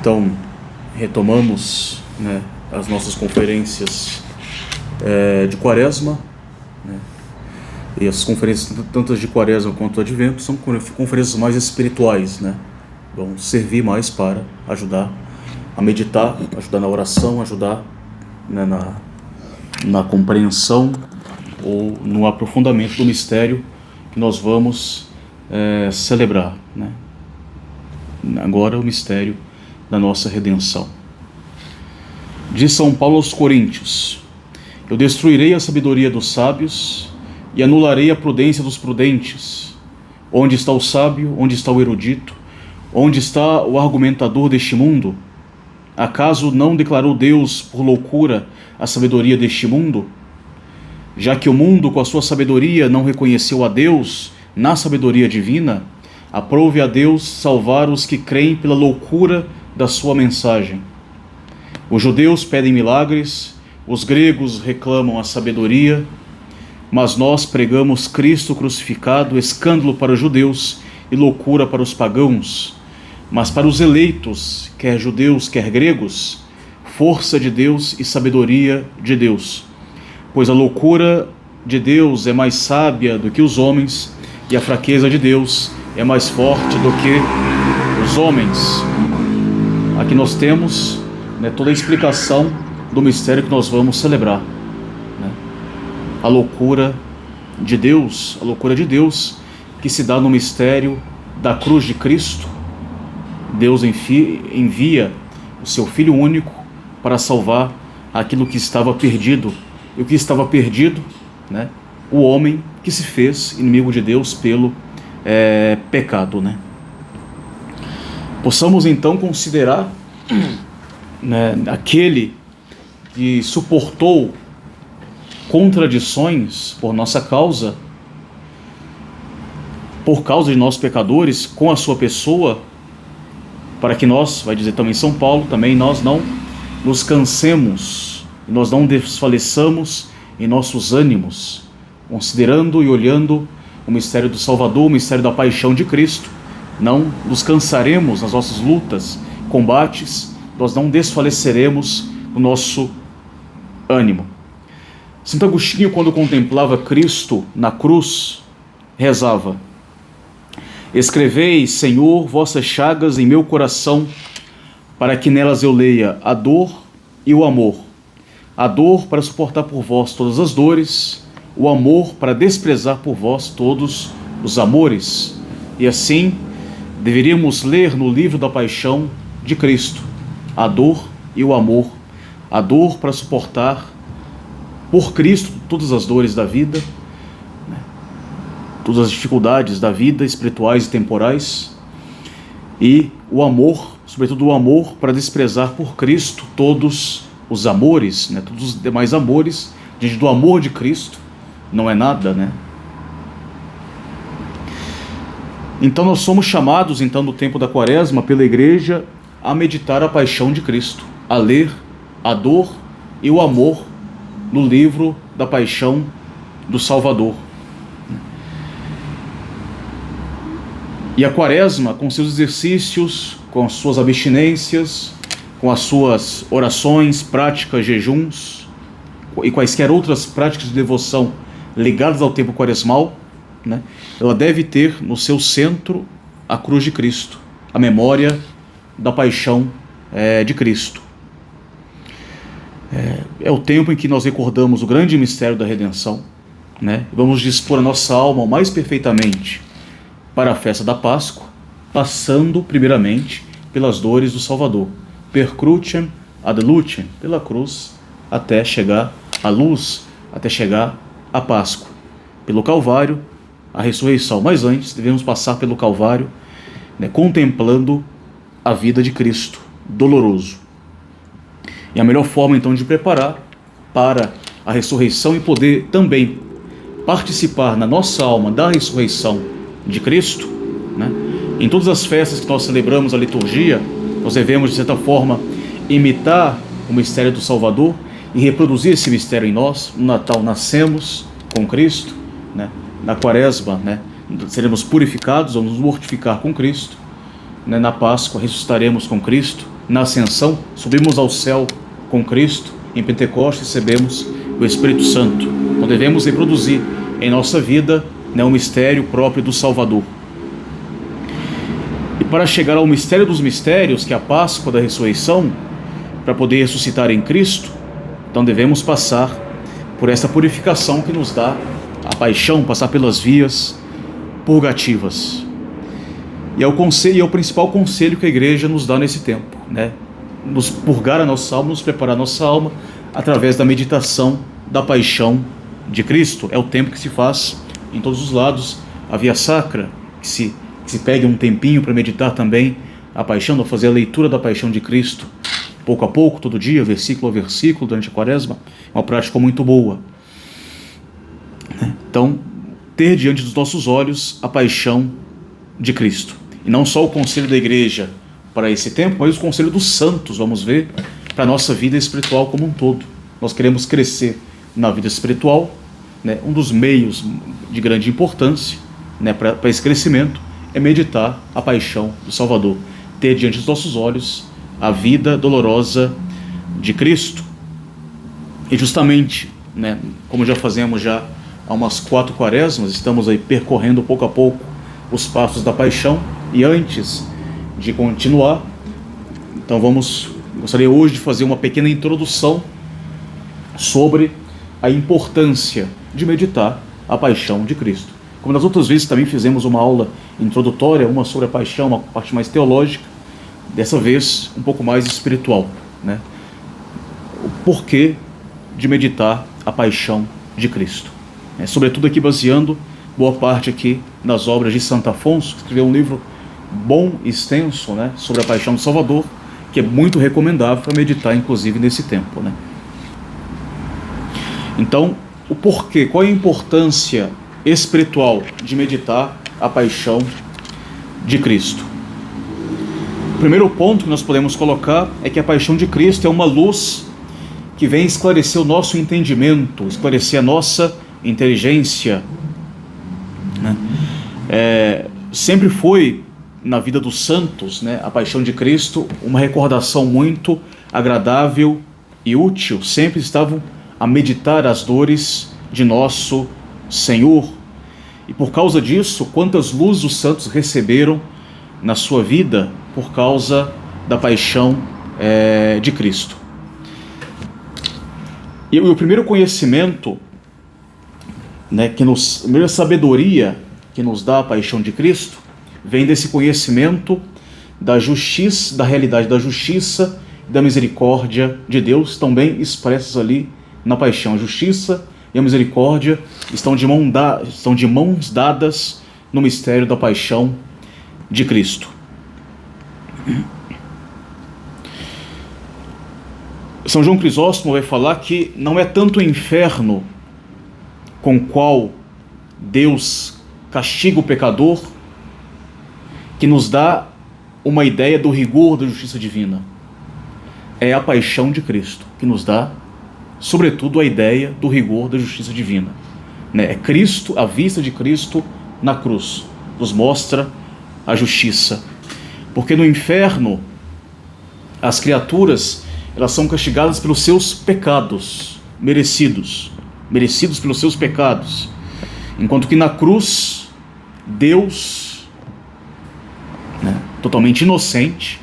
Então, retomamos, né, as nossas conferências de Quaresma, né, e as conferências, tanto de Quaresma quanto do Advento, são conferências mais espirituais, né, vão servir mais para ajudar a meditar, ajudar na oração, ajudar, né, na compreensão ou no aprofundamento do mistério que nós vamos celebrar, né? Agora o mistério da nossa redenção. Diz São Paulo aos Coríntios: eu destruirei a sabedoria dos sábios e anularei a prudência dos prudentes. Onde está o sábio? Onde está o erudito? Onde está o argumentador deste mundo? Acaso não declarou Deus por loucura a sabedoria deste mundo? Já que o mundo, com a sua sabedoria, não reconheceu a Deus na sabedoria divina, aprove a Deus salvar os que creem pela loucura da sua mensagem. Os judeus pedem milagres, os gregos reclamam a sabedoria, mas nós pregamos Cristo crucificado, escândalo para os judeus e loucura para os pagãos. Mas para os eleitos, quer judeus, quer gregos, força de Deus e sabedoria de Deus. Pois a loucura de Deus é mais sábia do que os homens, e a fraqueza de Deus é mais forte do que os homens. Aqui nós temos, né, toda a explicação do mistério que nós vamos celebrar, né? A loucura de Deus que se dá no mistério da cruz de Cristo. Deus envia o seu Filho único para salvar aquilo que estava perdido. E o que estava perdido, né? O homem que se fez inimigo de Deus pelo pecado, né? Possamos então considerar, né, aquele que suportou contradições por nossa causa, por causa de nós pecadores, com a sua pessoa, para que nós, vai dizer também São Paulo, também nós não nos cansemos, e nós não desfaleçamos em nossos ânimos, considerando e olhando o mistério do Salvador, o mistério da paixão de Cristo. Não nos cansaremos nas nossas lutas, combates, nós não desfaleceremos o nosso ânimo. Santo Agostinho, quando contemplava Cristo na cruz, rezava: escrevei, Senhor, vossas chagas em meu coração, para que nelas eu leia a dor e o amor. A dor para suportar por vós todas as dores, o amor para desprezar por vós todos os amores. E assim, deveríamos ler no livro da paixão de Cristo a dor e o amor. A dor para suportar por Cristo todas as dores da vida, né? Todas as dificuldades da vida, espirituais e temporais, e o amor, sobretudo o amor para desprezar por Cristo todos os amores, né? Todos os demais amores, diante do amor de Cristo, não é nada, né? Então nós somos chamados, então, no tempo da Quaresma, pela Igreja, a meditar a paixão de Cristo, a ler a dor e o amor no livro da paixão do Salvador. E a Quaresma, com seus exercícios, com as suas abstinências, com as suas orações, práticas, jejuns e quaisquer outras práticas de devoção ligadas ao tempo quaresmal, né, ela deve ter no seu centro a cruz de Cristo, a memória da paixão de Cristo. É o tempo em que nós recordamos o grande mistério da redenção, né? Vamos dispor a nossa alma mais perfeitamente para a festa da Páscoa, passando primeiramente pelas dores do Salvador, per crucem ad lucem, pela cruz até chegar à luz, até chegar à Páscoa, pelo Calvário, a ressurreição. Mas antes devemos passar pelo Calvário, né, contemplando a vida de Cristo, doloroso. E a melhor forma então de preparar para a ressurreição e poder também participar na nossa alma da ressurreição de Cristo, né? Em todas as festas que nós celebramos a liturgia, nós devemos, de certa forma, imitar o mistério do Salvador e reproduzir esse mistério em nós. No Natal nascemos com Cristo, né? Na Quaresma, né, seremos purificados, vamos nos mortificar com Cristo, né? Na Páscoa ressuscitaremos com Cristo, na ascensão, subimos ao céu com Cristo, em Pentecostes recebemos o Espírito Santo. Então devemos reproduzir em nossa vida, né, o mistério próprio do Salvador. E para chegar ao mistério dos mistérios, que é a Páscoa da ressurreição, para poder ressuscitar em Cristo, então devemos passar por essa purificação que nos dá a paixão, passar pelas vias purgativas. E é o principal conselho que a igreja nos dá nesse tempo, né? Nos purgar a nossa alma, nos preparar a nossa alma através da meditação da paixão de Cristo. É o tempo que se faz em todos os lados a via sacra, que se pegue um tempinho para meditar também a paixão, fazer a leitura da paixão de Cristo, pouco a pouco, todo dia, versículo a versículo, durante a quaresma. É uma prática muito boa. Então, ter diante dos nossos olhos a paixão de Cristo. E não só o conselho da igreja para esse tempo, mas o conselho dos santos, vamos ver, para a nossa vida espiritual como um todo. Nós queremos crescer na vida espiritual, né? Um dos meios de grande importância, né, para esse crescimento é meditar a paixão do Salvador, ter diante dos nossos olhos a vida dolorosa de Cristo. E justamente, né, como já fazemos já há umas 4 quaresmas, estamos aí percorrendo pouco a pouco os passos da paixão. E antes de continuar, então gostaria hoje de fazer uma pequena introdução sobre a importância de meditar a paixão de Cristo. Como nas outras vezes também fizemos uma aula introdutória, uma sobre a paixão, uma parte mais teológica, dessa vez um pouco mais espiritual, né? O porquê de meditar a paixão de Cristo. Sobretudo aqui baseando boa parte aqui nas obras de Santo Afonso, que escreveu um livro bom e extenso, né, sobre a paixão do Salvador, que é muito recomendável para meditar, inclusive, nesse tempo, né? Então, o porquê, qual é a importância espiritual de meditar a paixão de Cristo? O primeiro ponto que nós podemos colocar é que a paixão de Cristo é uma luz que vem esclarecer o nosso entendimento, esclarecer a nossa inteligência, né? Sempre foi na vida dos santos, né, a paixão de Cristo uma recordação muito agradável e útil. Sempre estavam a meditar as dores de nosso Senhor. E por causa disso, quantas luzes os santos receberam na sua vida por causa da paixão de Cristo. E o primeiro conhecimento, né, a primeira sabedoria que nos dá a paixão de Cristo vem desse conhecimento da justiça, da realidade da justiça e da misericórdia de Deus, estão bem expressas ali na paixão. A justiça e a misericórdia estão de mãos dadas no mistério da paixão de Cristo. São João Crisóstomo vai falar que não é tanto o inferno com o qual Deus castiga o pecador que nos dá uma ideia do rigor da justiça divina. É a paixão de Cristo que nos dá, sobretudo, a ideia do rigor da justiça divina, né? É Cristo, a vista de Cristo na cruz, nos mostra a justiça. Porque no inferno, as criaturas, elas são castigadas pelos seus pecados, merecidos pelos seus pecados. Enquanto que na cruz, Deus, né, totalmente inocente,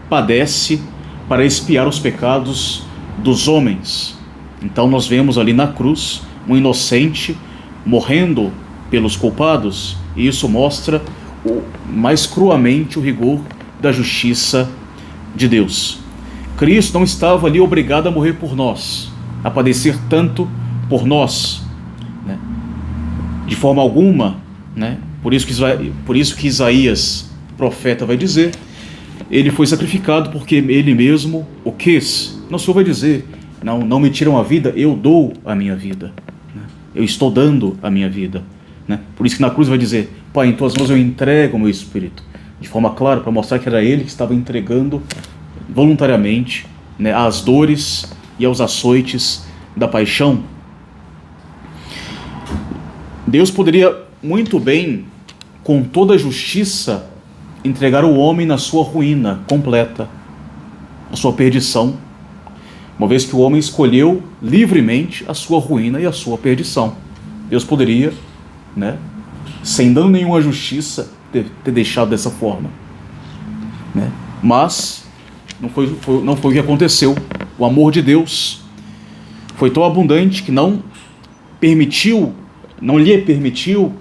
padece para expiar os pecados dos homens. Então nós vemos ali na cruz um inocente morrendo pelos culpados, e isso mostra mais cruamente o rigor da justiça de Deus. Cristo não estava ali obrigado a morrer por nós, a padecer tanto por nós, né? De forma alguma, né? Por isso que Isaías, profeta, vai dizer: ele foi sacrificado porque ele mesmo o quis. Não, o Senhor vai dizer: não me tiram a vida, eu dou a minha vida, né? Eu estou dando a minha vida, né? Por isso que na cruz vai dizer: Pai, em tuas mãos eu entrego o meu espírito, de forma clara, para mostrar que era ele que estava entregando voluntariamente, né, às dores e aos açoites da paixão. Deus poderia muito bem, com toda a justiça, entregar o homem na sua ruína completa, a sua perdição, uma vez que o homem escolheu livremente a sua ruína e a sua perdição. Deus poderia, né, sem dano nenhum à justiça, ter deixado dessa forma, né? Mas não foi o que aconteceu. O amor de Deus foi tão abundante que não lhe permitiu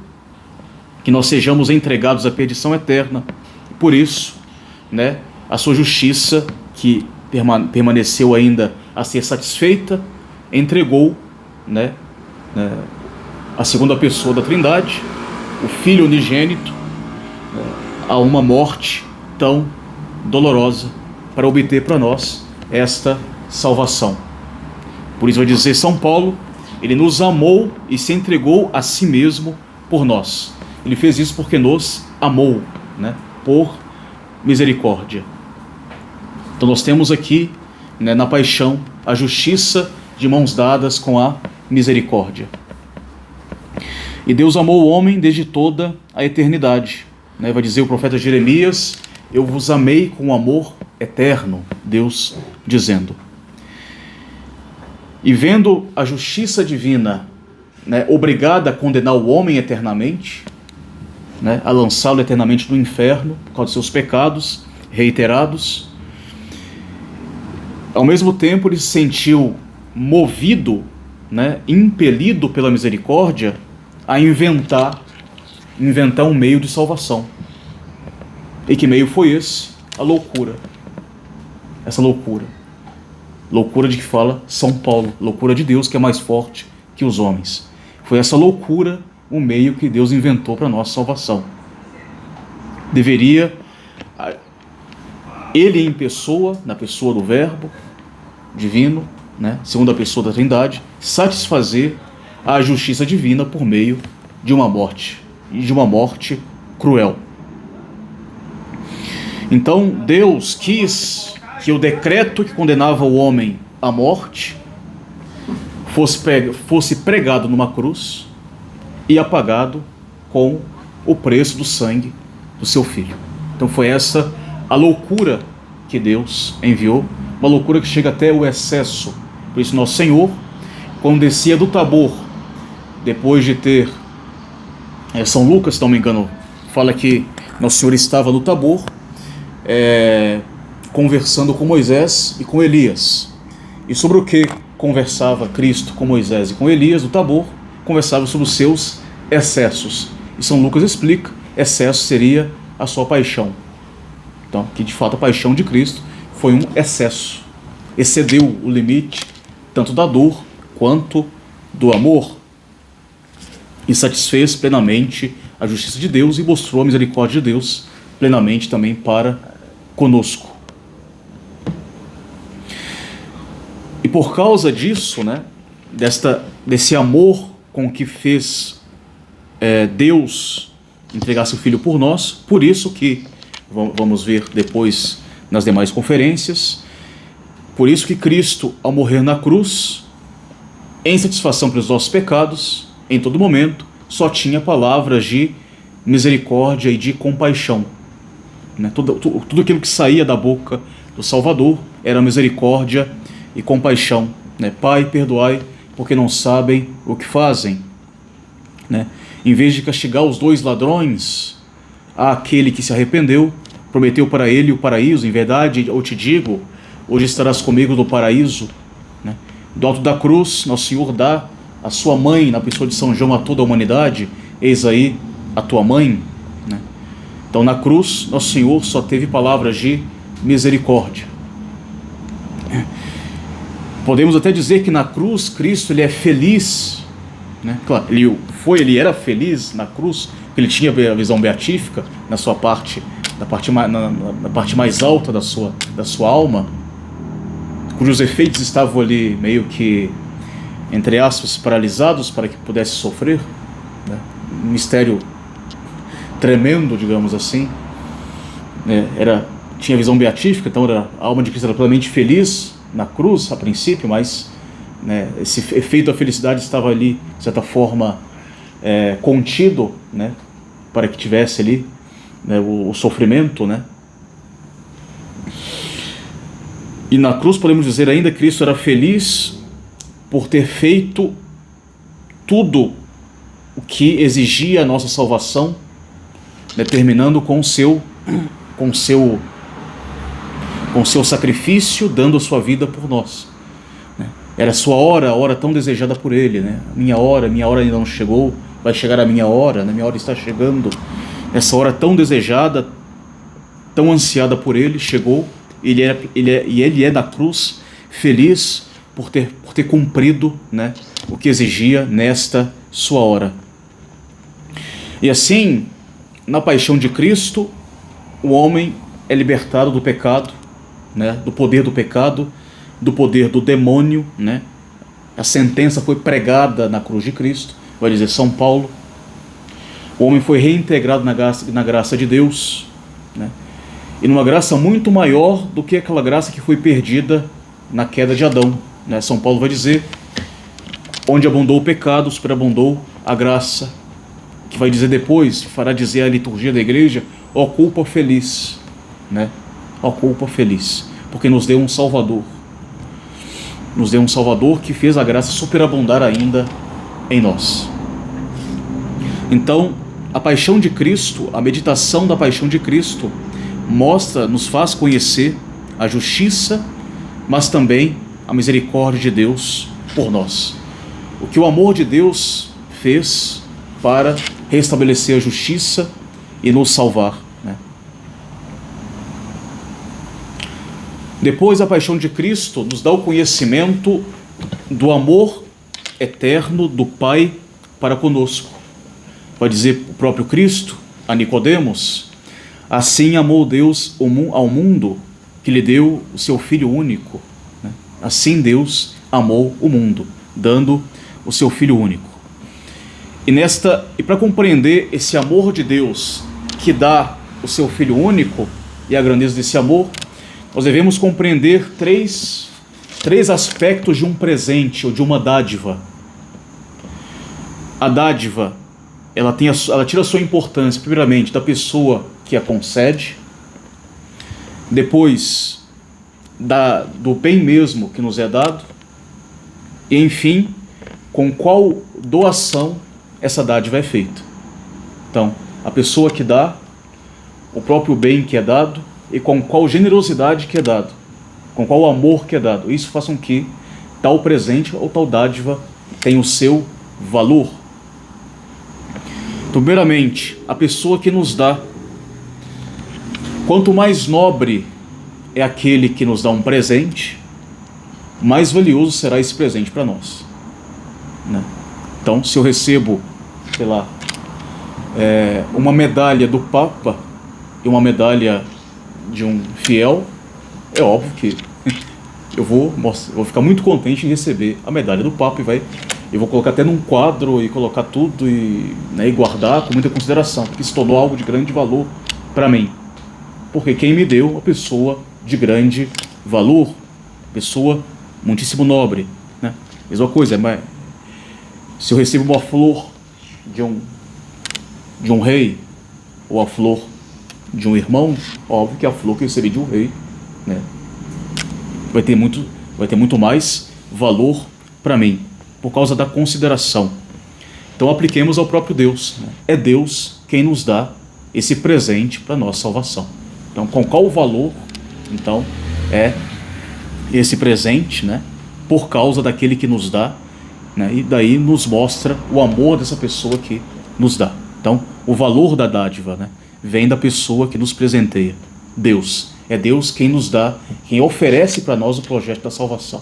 que nós sejamos entregados à perdição eterna. Por isso, né, a sua justiça, que permaneceu ainda a ser satisfeita, entregou, né, a segunda pessoa da Trindade, o Filho unigênito, a uma morte tão dolorosa para obter para nós esta salvação. Por isso vai dizer São Paulo, ele nos amou e se entregou a si mesmo por nós. Ele fez isso porque nos amou, né, por misericórdia. Então nós temos aqui, né, na paixão, a justiça de mãos dadas com a misericórdia. E Deus amou o homem desde toda a eternidade, né? Vai dizer o profeta Jeremias: eu vos amei com amor eterno, Deus dizendo. E vendo a justiça divina, né, obrigada a condenar o homem eternamente, né, a lançá-lo eternamente no inferno por causa dos seus pecados reiterados, ao mesmo tempo ele se sentiu movido, né, impelido pela misericórdia a inventar um meio de salvação. E que meio foi esse? A loucura. Essa loucura de que fala São Paulo, loucura de Deus que é mais forte que os homens. Foi essa loucura o meio que Deus inventou para a nossa salvação. Deveria ele em pessoa, na pessoa do Verbo divino, né, segunda pessoa da Trindade, satisfazer a justiça divina por meio de uma morte, e de uma morte cruel. Então Deus quis que o decreto que condenava o homem à morte fosse pregado numa cruz e apagado com o preço do sangue do seu Filho. Então foi essa a loucura que Deus enviou, uma loucura que chega até o excesso. Por isso nosso Senhor, quando descia do Tabor, depois de ter, São Lucas, se não me engano, fala que nosso Senhor estava no Tabor, conversando com Moisés e com Elias. E sobre o que conversava Cristo com Moisés e com Elias no Tabor? Conversava sobre os seus excessos. E São Lucas explica: excesso seria a sua paixão. Então, que de fato a paixão de Cristo foi um excesso. Excedeu o limite tanto da dor quanto do amor. E satisfez plenamente a justiça de Deus e mostrou a misericórdia de Deus plenamente também para conosco. E por causa disso, né, desse amor com que fez Deus entregar seu Filho por nós, por isso que, vamos ver depois nas demais conferências, por isso que Cristo, ao morrer na cruz, em satisfação pelos nossos pecados, em todo momento, só tinha palavras de misericórdia e de compaixão. Né? Tudo aquilo que saía da boca do Salvador era misericórdia e compaixão. Né? Pai, perdoai, porque não sabem o que fazem. Né? Em vez de castigar os 2 ladrões, aquele que se arrependeu, prometeu para ele o paraíso. Em verdade, eu te digo, hoje estarás comigo no paraíso. Né? Do alto da cruz, nosso Senhor dá a sua mãe, na pessoa de São João, a toda a humanidade: eis aí a tua mãe. Né? Então na cruz, nosso Senhor só teve palavras de misericórdia. Podemos até dizer que na cruz, Cristo ele é feliz. Né? Claro, ele era feliz na cruz, porque ele tinha a visão beatífica na sua parte, na parte mais alta da sua alma, cujos efeitos estavam ali meio que, entre aspas, paralisados para que pudesse sofrer. Né? Um mistério tremendo, digamos assim. Tinha visão beatífica, então a alma de Cristo era plenamente feliz na cruz, a princípio, mas, né, esse efeito da felicidade estava ali, de certa forma, contido, né, para que tivesse ali, né, o sofrimento. Né? E na cruz podemos dizer ainda que Cristo era feliz por ter feito tudo o que exigia a nossa salvação, determinando com seu sacrifício, dando a sua vida por nós. Era a sua hora, a hora tão desejada por Ele, né? Minha hora ainda não chegou, vai chegar a minha hora, né? Minha hora está chegando. Essa hora tão desejada, tão ansiada por Ele, chegou. Ele é na cruz feliz por ter cumprido, né, o que exigia nesta sua hora. E assim, na paixão de Cristo, o homem é libertado do pecado, né, do poder do pecado, do poder do demônio, né? A sentença foi pregada na cruz de Cristo, vai dizer São Paulo. O homem foi reintegrado na graça de Deus, né? E numa graça muito maior do que aquela graça que foi perdida na queda de Adão, né? São Paulo vai dizer: onde abundou o pecado, superabundou a graça, que vai dizer depois, fará dizer a liturgia da igreja: ó culpa feliz, né? Ó culpa feliz, porque nos deu um Salvador. Nos deu um Salvador que fez a graça superabundar ainda em nós. Então, a paixão de Cristo, a meditação da paixão de Cristo, nos faz conhecer a justiça, mas também a misericórdia de Deus por nós. O que o amor de Deus fez para restabelecer a justiça e nos salvar, né? Depois, a paixão de Cristo nos dá o conhecimento do amor eterno do Pai para conosco. Vai dizer o próprio Cristo a Nicodemos: assim amou Deus ao mundo, que lhe deu o seu Filho único, né? Assim Deus amou o mundo, dando o seu Filho único. E para compreender esse amor de Deus que dá o seu Filho único e a grandeza desse amor, nós devemos compreender três aspectos de um presente ou de uma dádiva. A dádiva, ela tira a sua importância, primeiramente, da pessoa que a concede, depois do bem mesmo que nos é dado, e enfim, com qual doação essa dádiva é feita. Então, a pessoa que dá, o próprio bem que é dado, e com qual generosidade que é dado, com qual amor que é dado. Isso faz com que tal presente ou tal dádiva tenha o seu valor. Então, primeiramente, a pessoa que nos dá. Quanto mais nobre é aquele que nos dá um presente, mais valioso será esse presente para nós, né? Então, se eu recebo, sei lá, uma medalha do Papa e uma medalha de um fiel, é óbvio que eu vou ficar muito contente em receber a medalha do Papa eu vou colocar até num quadro e colocar tudo e guardar com muita consideração, porque se tornou algo de grande valor para mim. Porque quem me deu, uma pessoa de grande valor, pessoa muitíssimo nobre, né? Mesma coisa, mas se eu recebo uma flor de um rei, ou a flor de um irmão, óbvio que a flor que eu recebi de um rei, né, vai ter muito mais valor para mim, por causa da consideração. Então apliquemos ao próprio Deus, né? É Deus quem nos dá esse presente para nossa salvação. Então, com qual valor, então, é esse presente, né? Por causa daquele que nos dá, né? E daí nos mostra o amor dessa pessoa que nos dá. Então, o valor da dádiva, né, vem da pessoa que nos presenteia, Deus. É Deus quem nos dá, quem oferece para nós o projeto da salvação.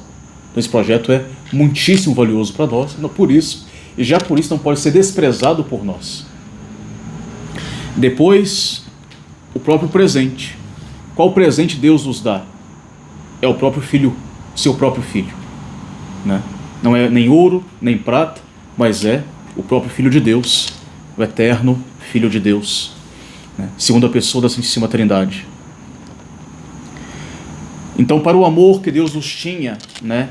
Então, esse projeto é muitíssimo valioso para nós, por isso não pode ser desprezado por nós. Depois, o próprio presente. Qual presente Deus nos dá? É o próprio Filho, seu próprio Filho, né? Não é nem ouro, nem prata, mas é o próprio Filho de Deus, o eterno Filho de Deus, né? Segunda pessoa da Santíssima Trindade. Então, para o amor que Deus nos tinha, né,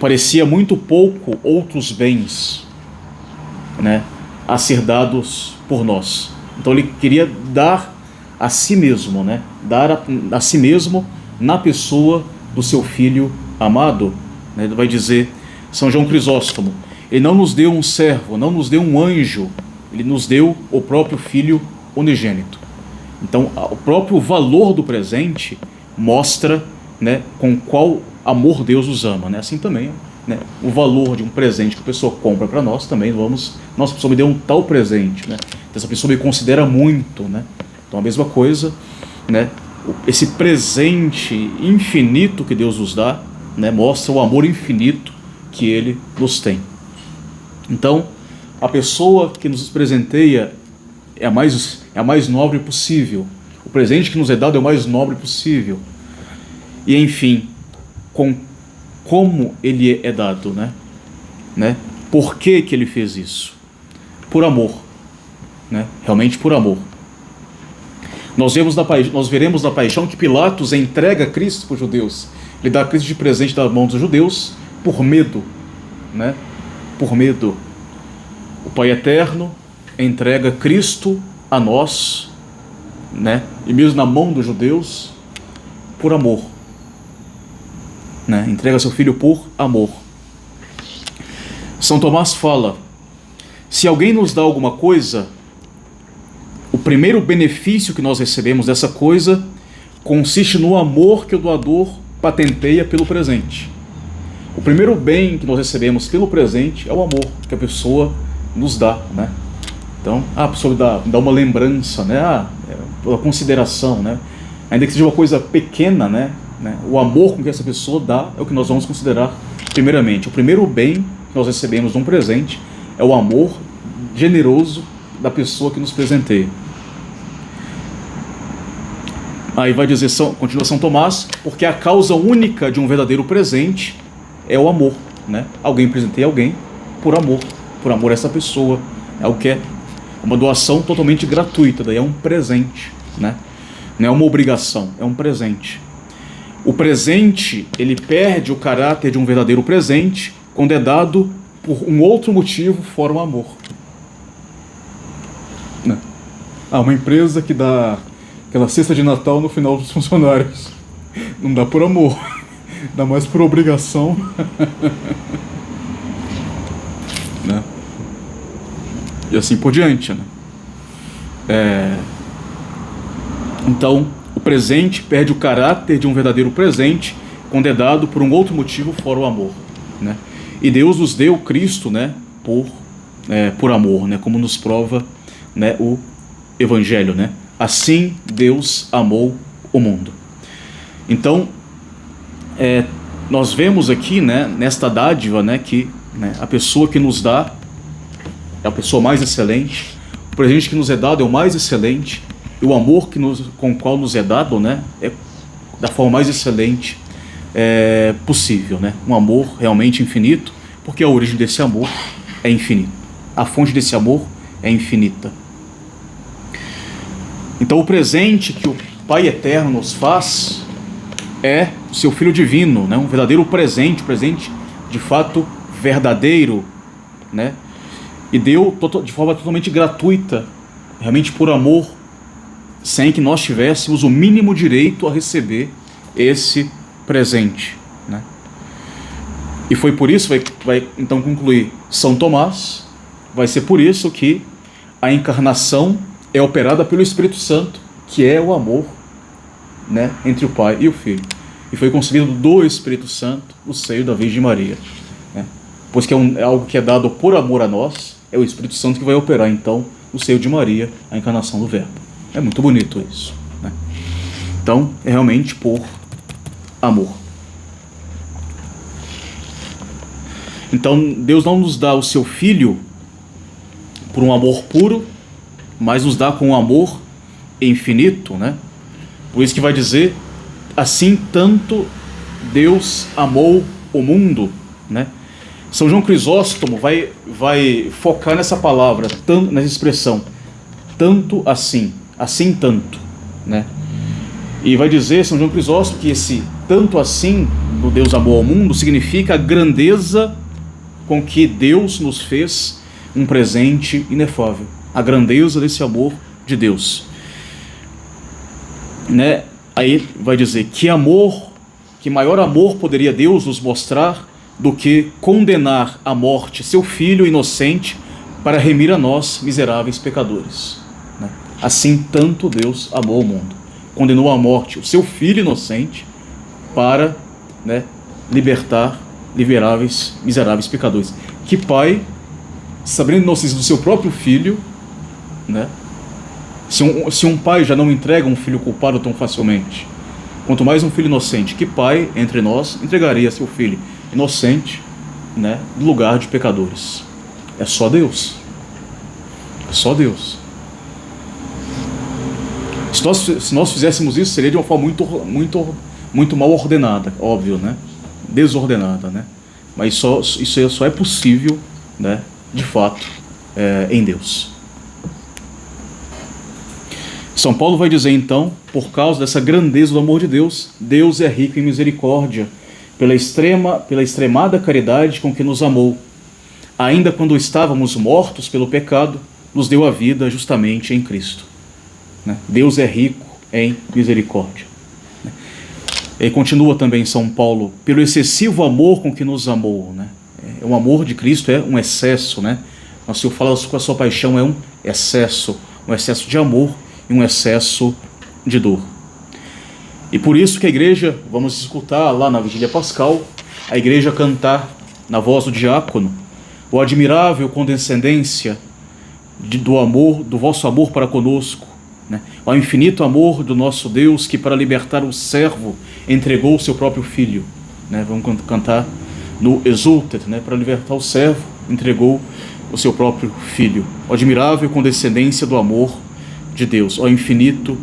parecia muito pouco outros bens, né, a ser dados por nós. Então ele queria dar a si mesmo, né, dar a si mesmo na pessoa do seu Filho amado. Ele vai dizer, São João Crisóstomo, ele não nos deu um servo, não nos deu um anjo, ele nos deu o próprio Filho unigênito. Então, o próprio valor do presente mostra, né, com qual amor Deus os ama. Né? Assim também, né, o valor de um presente que a pessoa compra para nós também, nossa, a pessoa me deu um tal presente, né? Essa pessoa me considera muito. Né? Então, a mesma coisa, né, esse presente infinito que Deus nos dá, né, mostra o amor infinito que Ele nos tem. Então, a pessoa que nos presenteia é a mais nobre possível. O presente que nos é dado é o mais nobre possível. E, enfim, como ele é dado, né? Por que Ele fez isso? Por amor. Né? Realmente por amor. Nós veremos na paixão que Pilatos entrega Cristo para os judeus. Ele dá Cristo de presente das mãos dos judeus por medo. Né? Por medo. O Pai Eterno entrega Cristo a nós, né? E mesmo na mão dos judeus, por amor. Né? Entrega seu Filho por amor. São Tomás fala, se alguém nos dá alguma coisa, o primeiro benefício que nós recebemos dessa coisa consiste no amor que o doador patenteia pelo presente. O primeiro bem que nós recebemos pelo presente é o amor que a pessoa nos dá, né? Então, a pessoa dá uma lembrança, né? Pela consideração, né? Ainda que seja uma coisa pequena, né? O amor com que essa pessoa dá é o que nós vamos considerar primeiramente. O primeiro bem que nós recebemos de um presente é o amor generoso da pessoa que nos presenteia. Aí vai dizer, continua São Tomás, porque a causa única de um verdadeiro presente é o amor, né? Alguém presenteia alguém por amor a essa pessoa. É o que é uma doação totalmente gratuita, daí é um presente, né? Não é uma obrigação, é um presente. O presente, ele perde o caráter de um verdadeiro presente quando é dado por um outro motivo fora o amor. Né? Uma empresa que dá aquela cesta de Natal no final dos funcionários. Não dá por amor, dá mais por obrigação. Né? E assim por diante, né? Então, o presente perde o caráter de um verdadeiro presente quando é dado por um outro motivo fora o amor, né? E Deus nos deu Cristo, né, por amor, né, como nos prova, né, o Evangelho, né? Assim Deus amou o mundo. Então, nós vemos aqui, né, nesta dádiva, né, que, né, a pessoa que nos dá é a pessoa mais excelente, o presente que nos é dado é o mais excelente, e o amor com o qual nos é dado, né, é da forma mais excelente possível, né? Um amor realmente infinito, porque a origem desse amor é infinita. A fonte desse amor é infinita. Então o presente que o Pai Eterno nos faz é o seu Filho Divino, né? Um verdadeiro presente de fato verdadeiro, né? E deu de forma totalmente gratuita, realmente por amor, sem que nós tivéssemos o mínimo direito a receber esse presente, né? E foi por isso, vai então concluir São Tomás, vai ser por isso que a encarnação é operada pelo Espírito Santo, que é o amor, né, entre o Pai e o Filho. E foi concebido do Espírito Santo no seio da Virgem Maria, né? Pois que é algo que é dado por amor a nós, é o Espírito Santo que vai operar então no seio de Maria a encarnação do Verbo. É muito bonito isso, né? Então, é realmente por amor. Então, Deus não nos dá o seu Filho por um amor puro, mas nos dá com um amor infinito, né? Por isso que vai dizer, assim tanto Deus amou o mundo, né? São João Crisóstomo vai focar nessa palavra, nessa expressão, tanto assim tanto, né? E vai dizer São João Crisóstomo que esse tanto assim do Deus amou ao mundo significa a grandeza com que Deus nos fez um presente inefável, a grandeza desse amor de Deus, né? Aí vai dizer, que maior amor poderia Deus nos mostrar do que condenar à morte seu Filho inocente para remir a nós, miseráveis pecadores. Né? Assim tanto Deus amou o mundo. Condenou à morte o seu Filho inocente para, né, libertar miseráveis pecadores. Que pai, sabendo a inocência do seu próprio filho, né? Se um pai já não entrega um filho culpado tão facilmente, quanto mais um filho inocente, que pai entre nós entregaria seu filho inocente, né, no lugar de pecadores? É só Deus. É só Deus. Se nós fizéssemos isso, seria de uma forma muito mal ordenada, óbvio, né? Desordenada, né? Mas isso só é possível, né, de fato, em Deus. São Paulo vai dizer então, por causa dessa grandeza do amor de Deus, Deus é rico em misericórdia, pela extremada caridade com que nos amou. Ainda quando estávamos mortos pelo pecado, nos deu a vida justamente em Cristo. Né? Deus é rico em misericórdia. E continua também São Paulo, pelo excessivo amor com que nos amou. Né? O amor de Cristo é um excesso. Né? O Senhor fala que a sua paixão é um excesso de amor e um excesso de dor. E por isso que a igreja, vamos escutar lá na Vigília Pascal, a igreja cantar na voz do diácono, o admirável condescendência do vosso amor para conosco, né? Ao infinito amor do nosso Deus, que para libertar o servo entregou o seu próprio filho. Né? Vamos cantar no Exultet, né? Para libertar o servo entregou o seu próprio filho. O admirável condescendência do amor de Deus, ao infinito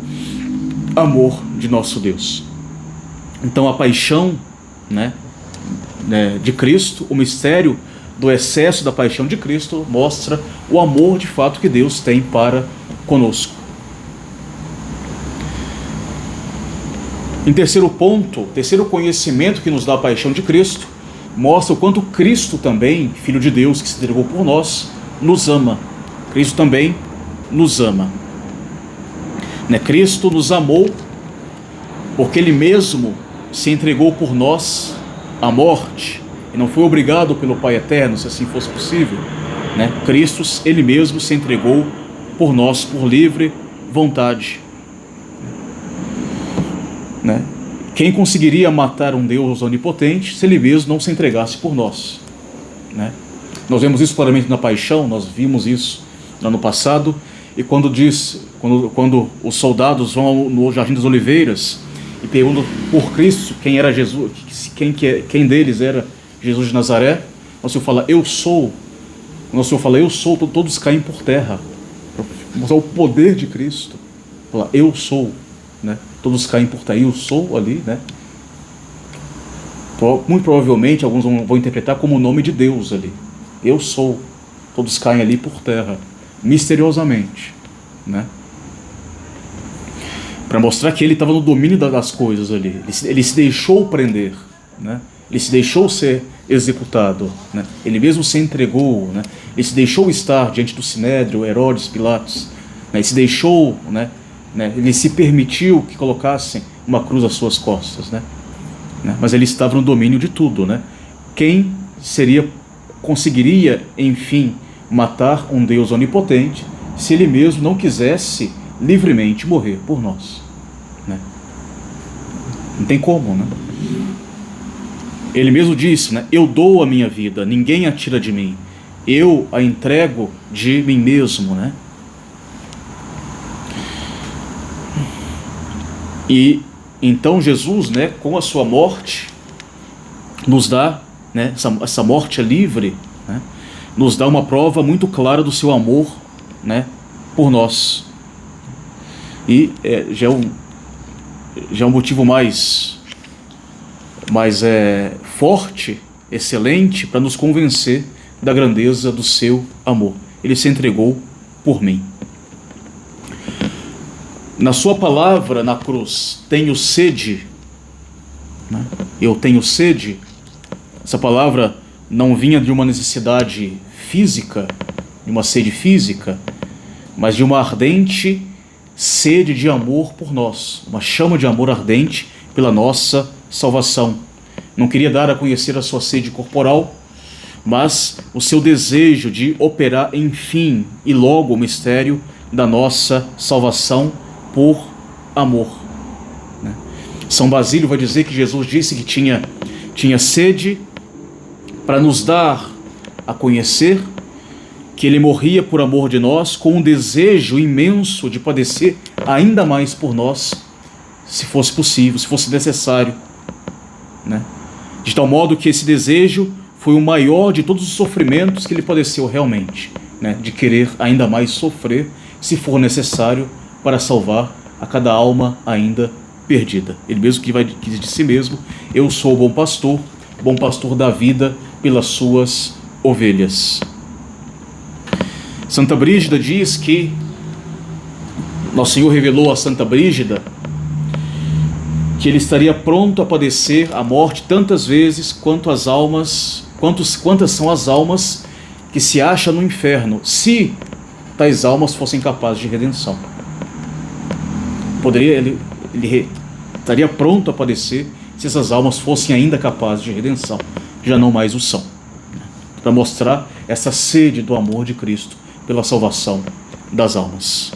amor de nosso Deus. Então a paixão, né, de Cristo, o mistério do excesso da paixão de Cristo mostra o amor de fato que Deus tem para conosco. Em terceiro ponto, terceiro conhecimento que nos dá a paixão de Cristo, mostra o quanto Cristo também, Filho de Deus que se entregou por nós, nos ama. Cristo também nos ama. Cristo nos amou porque Ele mesmo se entregou por nós à morte e não foi obrigado pelo Pai Eterno, se assim fosse possível. Cristo, Ele mesmo se entregou por nós, por livre vontade. Quem conseguiria matar um Deus onipotente se Ele mesmo não se entregasse por nós? Nós vemos isso claramente na paixão, nós vimos isso no ano passado. E quando os soldados vão no Jardim das Oliveiras e perguntam por Cristo quem era Jesus, quem deles era Jesus de Nazaré, o Senhor fala, eu sou. Quando o Senhor fala, eu sou, todos caem por terra. Para mostrar o poder de Cristo. Fala, eu sou. Todos caem por terra. Eu sou ali. Muito provavelmente alguns vão interpretar como o nome de Deus ali. Eu sou. Todos caem ali por terra. Misteriosamente, para mostrar que ele estava no domínio das coisas ali. Ele se deixou prender, ele se deixou ser executado, ele mesmo se entregou, ele se deixou estar diante do Sinédrio, Herodes, Pilatos, ele se deixou, ele se permitiu que colocassem uma cruz às suas costas, mas ele estava no domínio de tudo. Quem conseguiria, enfim, matar um Deus onipotente se Ele mesmo não quisesse livremente morrer por nós? Não tem como, Ele mesmo disse, eu dou a minha vida, ninguém a tira de mim, eu a entrego de mim mesmo, E então Jesus, com a sua morte, nos dá, essa morte é livre, nos dá uma prova muito clara do seu amor, por nós. E já é um motivo mais forte, excelente, para nos convencer da grandeza do seu amor. Ele se entregou por mim. Na sua palavra na cruz, tenho sede, eu tenho sede. Essa palavra não vinha de uma necessidade física, de uma sede física, mas de uma ardente sede de amor por nós, uma chama de amor ardente pela nossa salvação. Não queria dar a conhecer a sua sede corporal, mas o seu desejo de operar, enfim, e logo o mistério da nossa salvação por amor. São Basílio vai dizer que Jesus disse que tinha sede para nos dar a conhecer que ele morria por amor de nós, com um desejo imenso de padecer ainda mais por nós, se fosse possível, se fosse necessário, né? De tal modo que esse desejo foi o maior de todos os sofrimentos que ele padeceu realmente, né? De querer ainda mais sofrer, se for necessário, para salvar a cada alma ainda perdida. Ele mesmo que diz de si mesmo: eu sou o bom pastor da vida pelas suas ovelhas. Santa Brígida diz que Nosso Senhor revelou a Santa Brígida que ele estaria pronto a padecer a morte tantas vezes quantas são as almas que se acham no inferno, se tais almas fossem capazes de redenção. Ele estaria pronto a padecer se essas almas fossem ainda capazes de redenção, já não mais o são, para mostrar essa sede do amor de Cristo pela salvação das almas.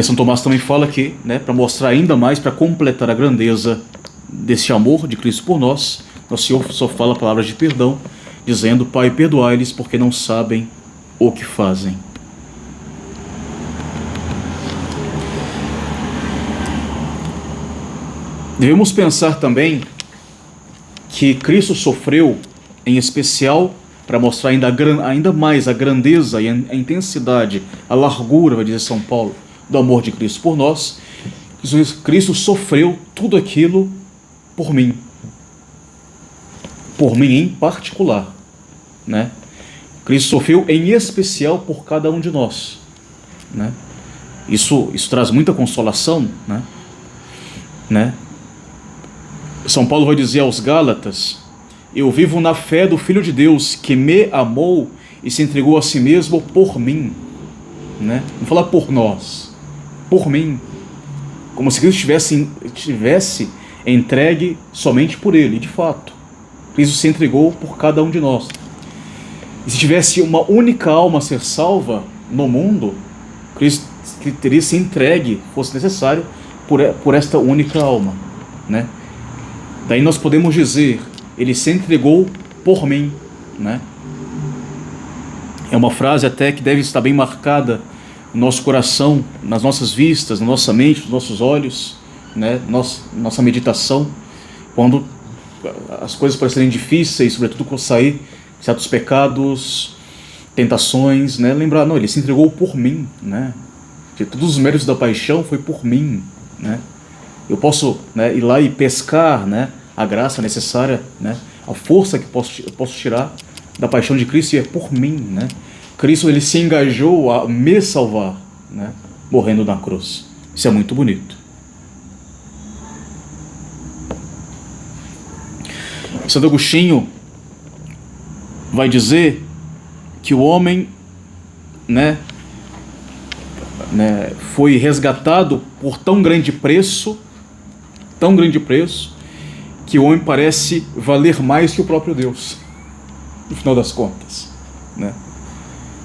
São Tomás também fala que, para mostrar ainda mais, para completar a grandeza desse amor de Cristo por nós, Nosso Senhor só fala palavras de perdão, dizendo: Pai, perdoai-lhes, porque não sabem o que fazem. Devemos pensar também que Cristo sofreu, em especial, para mostrar ainda mais a grandeza e a intensidade, a largura, vai dizer São Paulo, do amor de Cristo por nós. Cristo sofreu tudo aquilo por mim em particular, né? Cristo sofreu em especial por cada um de nós, né? Isso traz muita consolação, né? São Paulo vai dizer aos Gálatas: eu vivo na fé do Filho de Deus, que me amou e se entregou a si mesmo por mim, né? Não falar por nós, por mim, como se Cristo tivesse entregue somente por ele. De fato, Cristo se entregou por cada um de nós. E se tivesse uma única alma a ser salva no mundo, Cristo teria se entregue, fosse necessário, por esta única alma, né? Daí nós podemos dizer: ele se entregou por mim, né? É uma frase até que deve estar bem marcada no nosso coração, nas nossas vistas, na nossa mente, nos nossos olhos, né? Nossa meditação, quando as coisas parecerem difíceis, sobretudo quando sair certos pecados, tentações, né? Lembrar: não, ele se entregou por mim, né? Que todos os méritos da paixão foi por mim, né? Eu posso, ir lá e pescar, a graça necessária, a força que eu posso tirar da paixão de Cristo, e é por mim, né? Cristo, ele se engajou a me salvar, morrendo na cruz. Isso é muito bonito. Santo Agostinho vai dizer que o homem, foi resgatado por tão grande preço, que o homem parece valer mais que o próprio Deus, no final das contas, né?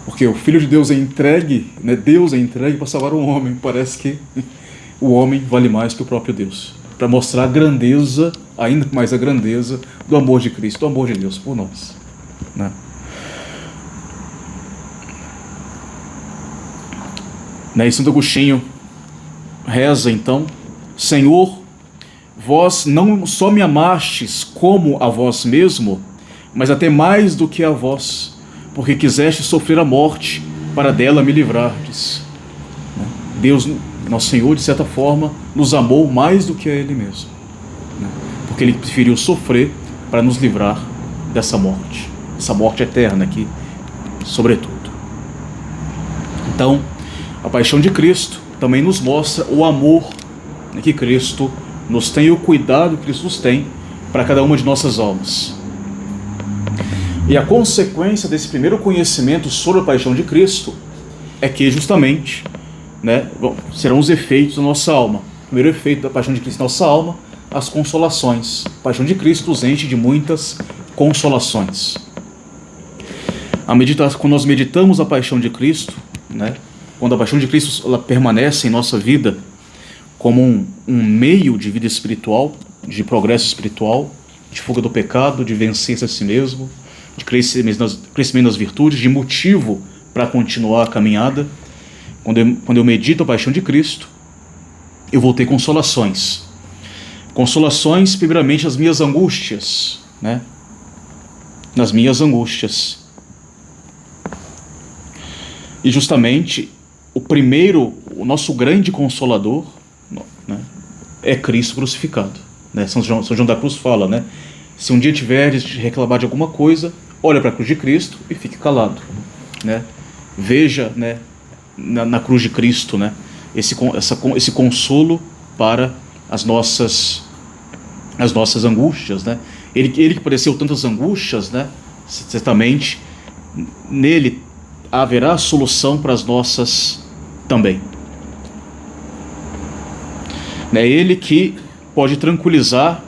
Porque o Filho de Deus é entregue, Deus é entregue para salvar um homem. Parece que o homem vale mais que o próprio Deus, para mostrar a grandeza, ainda mais a grandeza do amor de Cristo, do amor de Deus por nós, né? E Santo Agostinho reza então: Senhor, vós não só me amastes como a vós mesmo, mas até mais do que a vós, porque quiseste sofrer a morte para dela me livrardes. Deus, nosso Senhor, de certa forma, nos amou mais do que a Ele mesmo, porque Ele preferiu sofrer para nos livrar dessa morte, essa morte eterna aqui, sobretudo. Então, a paixão de Cristo também nos mostra o amor que Cristo nos tem e o cuidado que Cristo nos tem para cada uma de nossas almas. E a consequência desse primeiro conhecimento sobre a paixão de Cristo é que justamente, né, serão os efeitos da nossa alma. O primeiro efeito da paixão de Cristo na nossa alma, as consolações. A paixão de Cristo nos enche de muitas consolações. Quando nós meditamos a paixão de Cristo, né, quando a paixão de Cristo ela permanece em nossa vida como um meio de vida espiritual, de progresso espiritual, de fuga do pecado, de vencer a si mesmo, de crescimento nas virtudes, de motivo para continuar a caminhada. Quando eu medito a paixão de Cristo, eu vou ter consolações. Consolações, primeiramente, as minhas angústias, né? Nas minhas angústias. E justamente, o nosso grande consolador, né, é Cristo crucificado. Né? São João da Cruz fala, né? Se um dia tiveres de reclamar de alguma coisa, olha para a cruz de Cristo e fique calado. Né? Veja, né, na cruz de Cristo, né, esse consolo para as nossas angústias. Né? Ele que padeceu tantas angústias, né, certamente nele haverá solução para as nossas também. É ele que pode tranquilizar,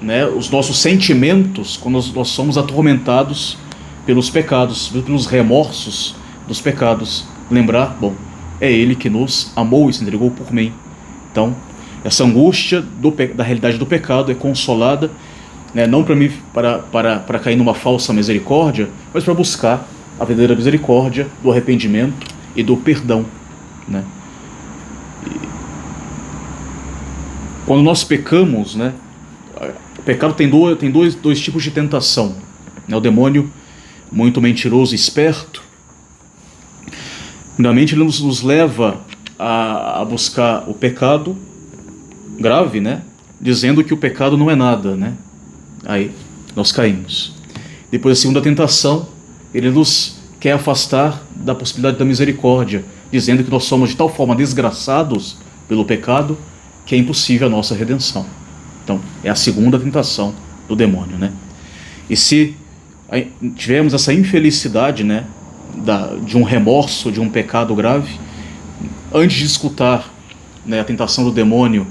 né, os nossos sentimentos quando nós somos atormentados pelos pecados, pelos remorsos dos pecados. Lembrar, bom, é Ele que nos amou e se entregou por mim. Então, essa angústia da realidade do pecado é consolada, né, não para cair numa falsa misericórdia, mas para buscar a verdadeira misericórdia do arrependimento e do perdão. Né? Quando nós pecamos, né, o pecado tem dois tipos de tentação. Né? O demônio, muito mentiroso e esperto, primeiramente ele nos leva a buscar o pecado grave, né? Dizendo que o pecado não é nada, né? Aí nós caímos. Depois, a segunda tentação, ele nos quer afastar da possibilidade da misericórdia, dizendo que nós somos de tal forma desgraçados pelo pecado que é impossível a nossa redenção. Então, é a segunda tentação do demônio, né? E se tivermos essa infelicidade, né, de um remorso, de um pecado grave, antes de escutar, né, a tentação do demônio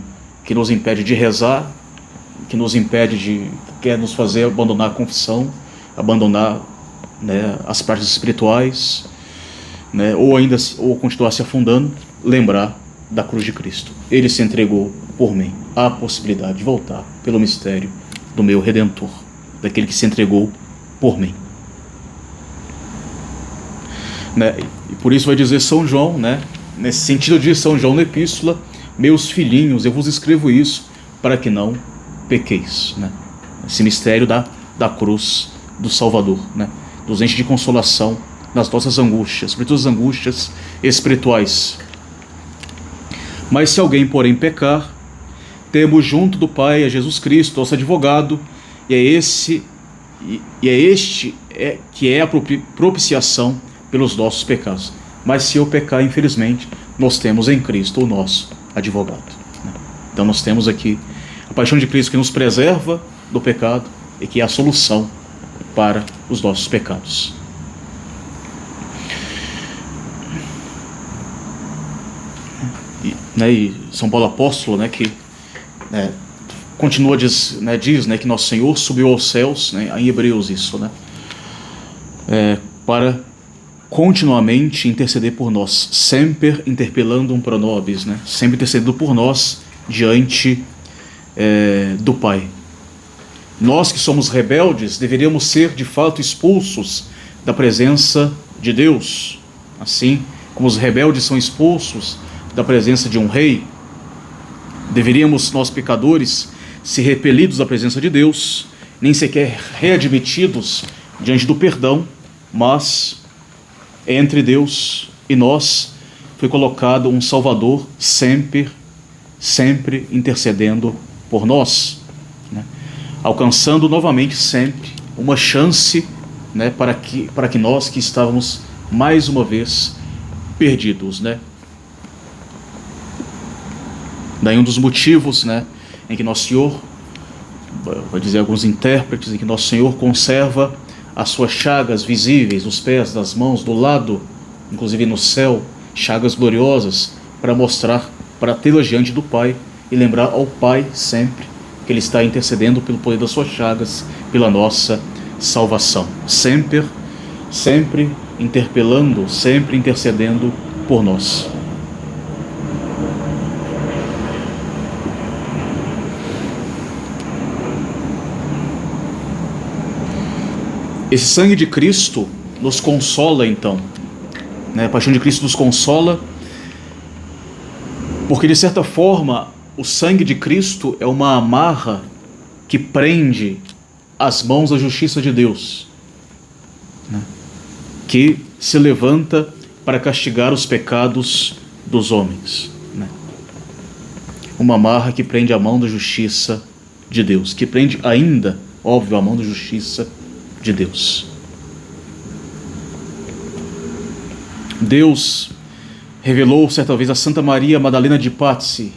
que nos impede de rezar, que quer nos fazer abandonar a confissão, abandonar, né, as partes espirituais, né, ou continuar se afundando, lembrar da cruz de Cristo. Ele se entregou por mim. Há a possibilidade de voltar pelo mistério do meu Redentor, daquele que se entregou por mim. Né? E por isso vai dizer São João, né, nesse sentido de São João na Epístola: meus filhinhos, eu vos escrevo isso para que não pequeis. Né? Esse mistério da cruz do Salvador, né? Nos enche de consolação nas nossas angústias, sobretudo as angústias espirituais. Mas se alguém, porém, pecar, temos junto do Pai a Jesus Cristo, nosso advogado, e é este que é a propiciação pelos nossos pecados. Mas se eu pecar, infelizmente, nós temos em Cristo o nosso advogado. Né? Então nós temos aqui a paixão de Cristo que nos preserva do pecado e que é a solução para os nossos pecados. E São Paulo Apóstolo, né, que continua, diz, né, que Nosso Senhor subiu aos céus, né, em Hebreus isso, né, para continuamente interceder por nós, sempre interpellando pro nobis, né, sempre intercedendo por nós diante do Pai. Nós que somos rebeldes deveríamos ser de fato expulsos da presença de Deus, assim como os rebeldes são expulsos da presença de um rei. Deveríamos, nós pecadores, ser repelidos da presença de Deus, nem sequer readmitidos diante do perdão, mas entre Deus e nós foi colocado um Salvador sempre intercedendo por nós, né? Alcançando novamente sempre uma chance, né, para que nós que estávamos mais uma vez perdidos, né? Daí um dos motivos, né, em que Nosso Senhor, vai dizer alguns intérpretes, em que Nosso Senhor conserva as suas chagas visíveis nos pés, nas mãos, do lado, inclusive no céu, chagas gloriosas, para mostrar, para tê-las diante do Pai e lembrar ao Pai sempre que Ele está intercedendo pelo poder das suas chagas, pela nossa salvação. Sempre, sempre interpelando, sempre intercedendo por nós. Esse sangue de Cristo nos consola, então, né? A paixão de Cristo nos consola, porque de certa forma o sangue de Cristo é uma amarra que prende as mãos da justiça de Deus, né? Que se levanta para castigar os pecados dos homens, né? Uma amarra que prende a mão da justiça de Deus, que prende ainda, óbvio, a mão da justiça de Deus. Deus revelou certa vez a Santa Maria Madalena de Pazzi: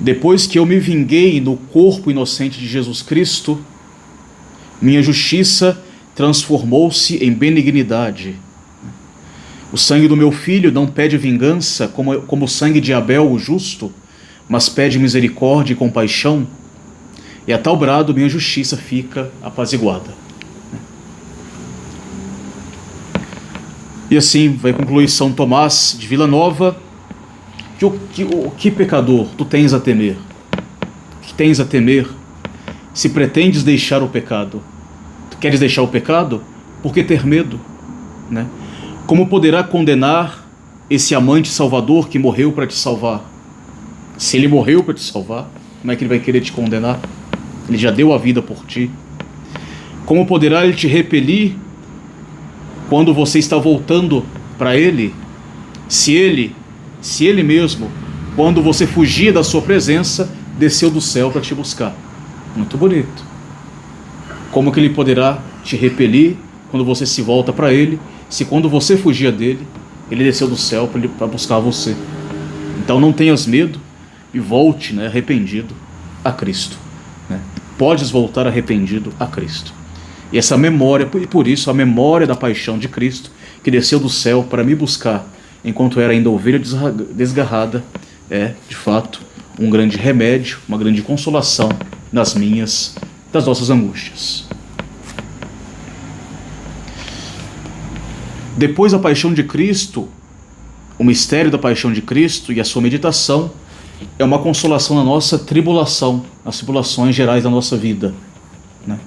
depois que eu me vinguei no corpo inocente de Jesus Cristo, minha justiça transformou-se em benignidade. O sangue do meu filho não pede vingança como o sangue de Abel, o justo, mas pede misericórdia e compaixão, e a tal brado minha justiça fica apaziguada. E assim vai concluir São Tomás de Vila Nova: que pecador tu tens a temer? Que tens a temer se pretendes deixar o pecado? Tu queres deixar o pecado? Por que ter medo, né? Como poderá condenar esse amante salvador que morreu para te salvar? Se ele morreu para te salvar, como é que ele vai querer te condenar? Ele já deu a vida por ti. Como poderá ele te repelir quando você está voltando para ele, se ele mesmo, quando você fugia da sua presença, desceu do céu para te buscar? Muito bonito. Como que ele poderá te repelir quando você se volta para ele, se quando você fugia dele, ele desceu do céu para buscar você? Então não tenhas medo e volte, né, arrependido a Cristo, né? Podes voltar arrependido a Cristo. E essa memória, e por isso a memória da paixão de Cristo, que desceu do céu para me buscar, enquanto era ainda ovelha desgarrada, é, de fato, um grande remédio, uma grande consolação das nossas angústias. Depois da paixão de Cristo, o mistério da paixão de Cristo e a sua meditação é uma consolação na nossa tribulação, nas tribulações gerais da nossa vida, né?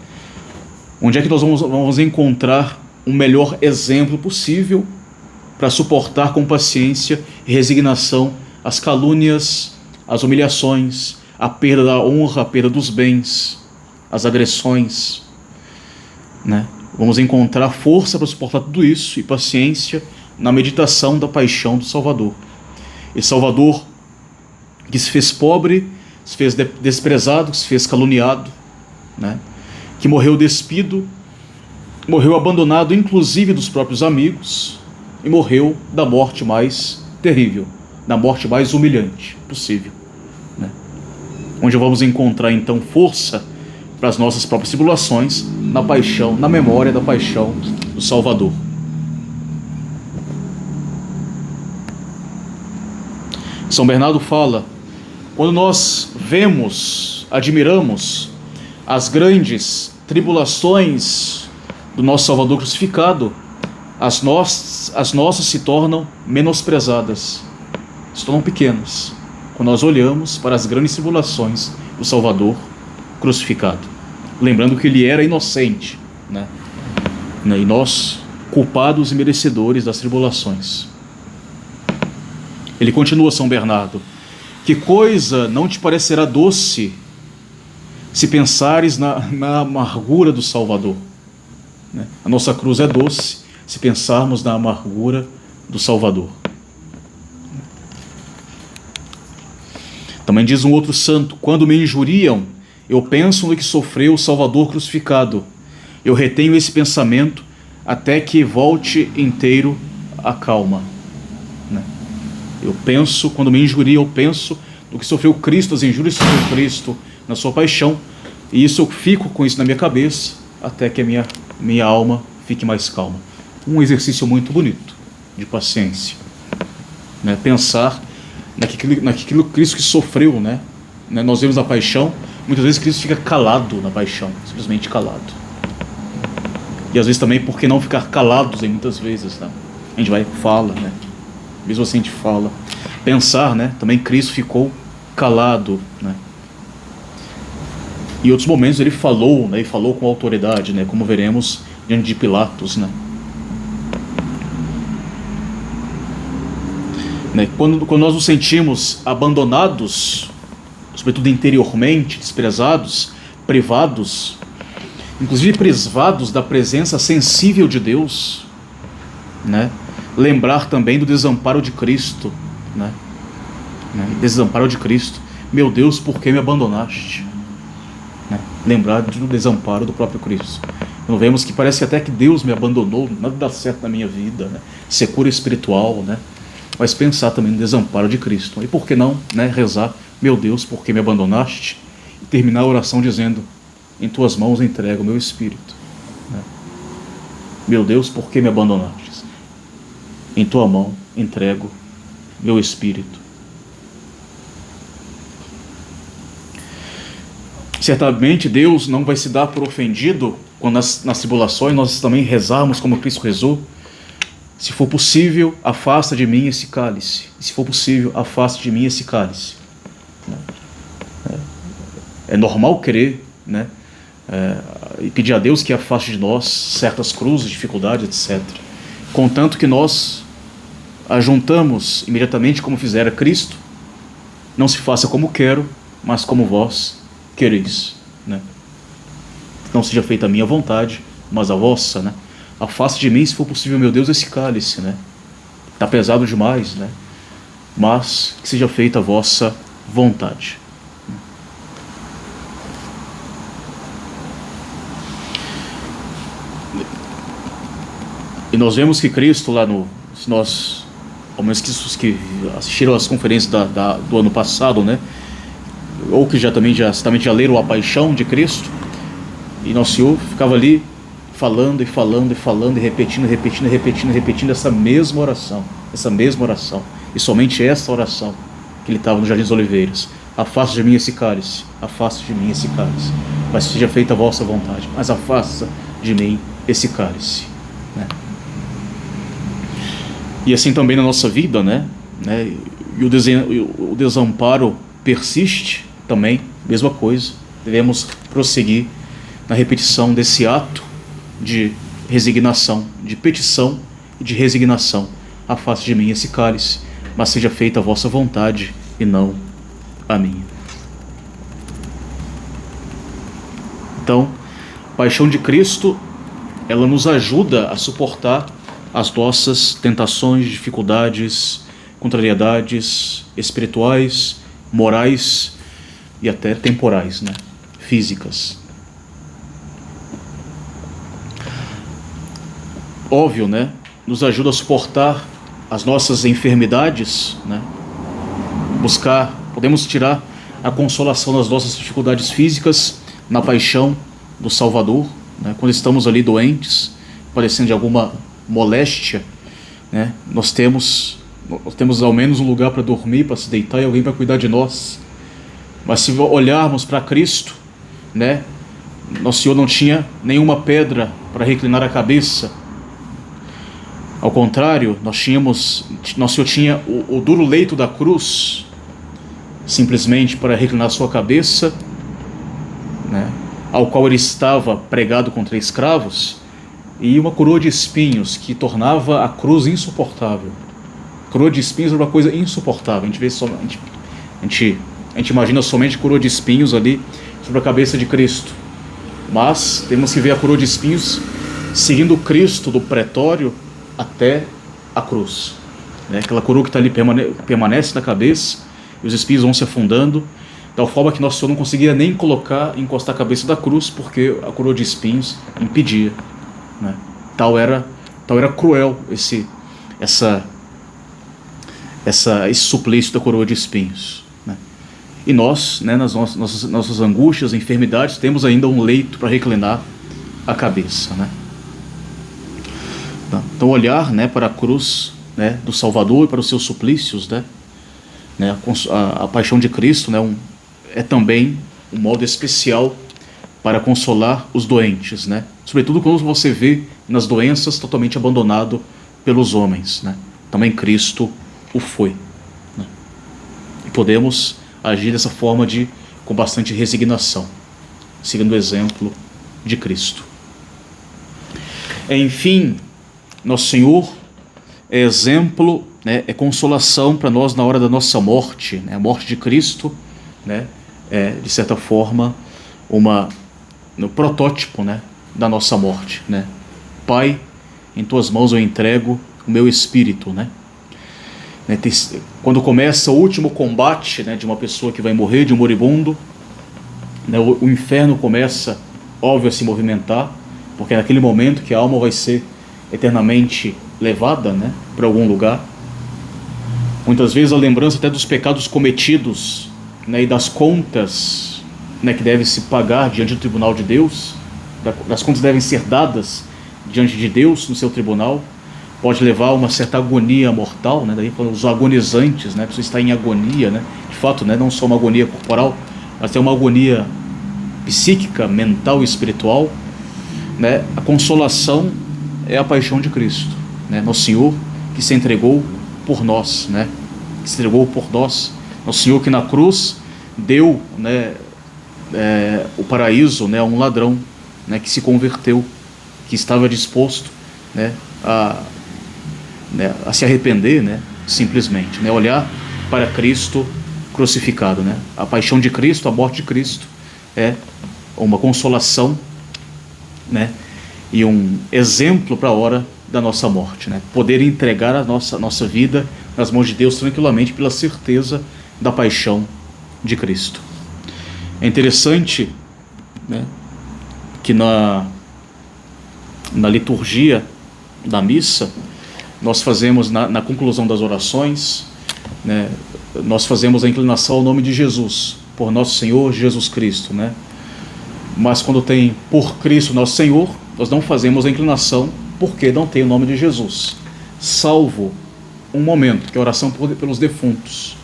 Onde é que nós vamos encontrar um melhor exemplo possível para suportar com paciência e resignação as calúnias, as humilhações, a perda da honra, a perda dos bens, as agressões, né? Vamos encontrar força para suportar tudo isso e paciência na meditação da paixão do Salvador. Esse Salvador que se fez pobre, se fez desprezado, que se fez caluniado, né? Que morreu despido, morreu abandonado inclusive dos próprios amigos, e morreu da morte mais terrível, da morte mais humilhante possível, né? Onde vamos encontrar então força para as nossas próprias tribulações, na paixão, na memória da paixão do Salvador. São Bernardo fala: quando nós vemos, admiramos as grandes tribulações do nosso Salvador crucificado, as nossas se tornam menosprezadas, se tornam pequenas, quando nós olhamos para as grandes tribulações do Salvador crucificado, lembrando que ele era inocente, né? E nós, culpados e merecedores das tribulações. Ele continua, São Bernardo: que coisa não te parecerá doce se pensares na amargura do Salvador, né? A nossa cruz é doce se pensarmos na amargura do Salvador. Também diz um outro santo: quando me injuriam, eu penso no que sofreu o Salvador crucificado. Eu retenho esse pensamento até que volte inteiro a calma, né? Eu penso, quando me injuriam, eu penso no que sofreu Cristo, as injúrias que sofreu Cristo na sua paixão, e isso eu fico com isso na minha cabeça até que a minha minha alma fique mais calma. Um exercício muito bonito de paciência, né? Pensar naquilo Cristo que sofreu, né? Nós vemos a paixão, muitas vezes Cristo fica calado na paixão, simplesmente calado. E às vezes também, por que não ficar calados em muitas vezes, né? A gente vai e fala, né? Mesmo assim a gente fala. Pensar, né? Também Cristo ficou calado, né? Em outros momentos ele falou, né? E falou com autoridade, né? Como veremos diante de Pilatos, né? Quando nós nos sentimos abandonados, sobretudo interiormente, desprezados, privados, inclusive privados da presença sensível de Deus, né? Lembrar também do desamparo de Cristo, né? Desamparo de Cristo. Meu Deus, por que me abandonaste? Né? Lembrar do desamparo do próprio Cristo. Nós vemos que parece até que Deus me abandonou, nada dá certo na minha vida, né? Secura espiritual, né? Mas pensar também no desamparo de Cristo. E por que não, né, rezar, meu Deus, por que me abandonaste? E terminar a oração dizendo, em tuas mãos entrego o meu espírito. Né? Meu Deus, por que me abandonaste? Em tua mão entrego meu espírito. Certamente Deus não vai se dar por ofendido quando nas tribulações nós também rezarmos como Cristo rezou. Se for possível, afasta de mim esse cálice. Se for possível, afasta de mim esse cálice. É normal querer, né? E pedir a Deus que afaste de nós certas cruzes, dificuldades, etc. Contanto que nós ajuntamos imediatamente como fizera Cristo, não se faça como quero, mas como vós quereis, né? Não seja feita a minha vontade, mas a vossa, né? Afaste de mim, se for possível, meu Deus, esse cálice, né? Está pesado demais, né? Mas que seja feita a vossa vontade. E nós vemos que Cristo lá se nós, ao menos que assistiram às conferências do ano passado, né? Ou que já leram a Paixão de Cristo, e Nosso Senhor ficava ali falando e repetindo essa mesma oração, e somente essa oração que ele estava no Jardim das Oliveiras. Afasta de mim esse cálice, mas seja feita a vossa vontade, mas afasta de mim esse cálice, né? E assim também na nossa vida, né? E o desamparo persiste também, mesma coisa. Devemos prosseguir na repetição desse ato de resignação, de petição e de resignação. Afaste de mim esse cálice, mas seja feita a vossa vontade e não a minha. Então, a paixão de Cristo, ela nos ajuda a suportar as nossas tentações, dificuldades, contrariedades espirituais, morais e até temporais, né? Físicas. Óbvio, né? Nos ajuda a suportar as nossas enfermidades, né? Podemos tirar a consolação das nossas dificuldades físicas na paixão do Salvador, né? Quando estamos ali doentes, padecendo de alguma moléstia, né? Nós temos ao menos um lugar para dormir, para se deitar e alguém para cuidar de nós. Mas se olharmos para Cristo, né? Nosso Senhor não tinha nenhuma pedra para reclinar a cabeça. Ao contrário, Nosso Senhor tinha o duro leito da cruz, simplesmente para reclinar sua cabeça, né? Ao qual ele estava pregado com 3 cravos, e uma coroa de espinhos que tornava a cruz insuportável. Coroa de espinhos era uma coisa insuportável. A gente imagina somente coroa de espinhos ali sobre a cabeça de Cristo. Mas temos que ver a coroa de espinhos seguindo Cristo do pretório até a cruz, né? Aquela coroa que está ali permanece na cabeça, e os espinhos vão se afundando, de tal forma que Nosso Senhor não conseguia nem encostar a cabeça da cruz, porque a coroa de espinhos impedia, né? Tal era cruel esse suplício da coroa de espinhos, né? E nós, né, nas nossas angústias, enfermidades, temos ainda um leito para reclinar a cabeça, né? Então olhar, né, para a cruz, né, do Salvador e para os seus suplícios, né, a paixão de Cristo, né, é também um modo especial para consolar os doentes, né? Sobretudo quando você vê nas doenças totalmente abandonado pelos homens, né? Também Cristo o foi, né? E podemos agir dessa forma com bastante resignação, seguindo o exemplo de Cristo. Enfim, nosso Senhor é exemplo, né, é consolação para nós na hora da nossa morte, né? A morte de Cristo, né, é, de certa forma, no protótipo, né, da nossa morte, né? Pai, em tuas mãos eu entrego o meu espírito, né? Quando começa o último combate, né, de uma pessoa que vai morrer, de um moribundo, né, o inferno começa, óbvio, a se movimentar, porque é naquele momento que a alma vai ser eternamente levada, né, para algum lugar. Muitas vezes a lembrança até dos pecados cometidos, né, e das contas, né, que devem se pagar diante do tribunal de Deus, das contas devem ser dadas diante de Deus no seu tribunal, pode levar a uma certa agonia mortal, né? Daí falando os agonizantes, né? A pessoa está em agonia, né? De fato, né? Não só uma agonia corporal, mas tem uma agonia psíquica, mental e espiritual, né? A consolação é a paixão de Cristo, né? Nosso Senhor que se entregou por nós, né? Que se entregou por nós, Nosso Senhor que na cruz deu, né, o paraíso, né, a um ladrão, né, que se converteu, que estava disposto, né, a se arrepender, né, simplesmente, né, olhar para Cristo crucificado, né. A paixão de Cristo, a morte de Cristo é uma consolação, né, e um exemplo para a hora da nossa morte, né. Poder entregar a nossa vida nas mãos de Deus tranquilamente pela certeza da paixão de Cristo. É interessante, né, que na liturgia da missa, nós fazemos, na conclusão das orações, né, nós fazemos a inclinação ao nome de Jesus, por nosso Senhor Jesus Cristo, né? Mas quando tem por Cristo nosso Senhor, nós não fazemos a inclinação porque não tem o nome de Jesus, salvo um momento, que é a oração pelos defuntos.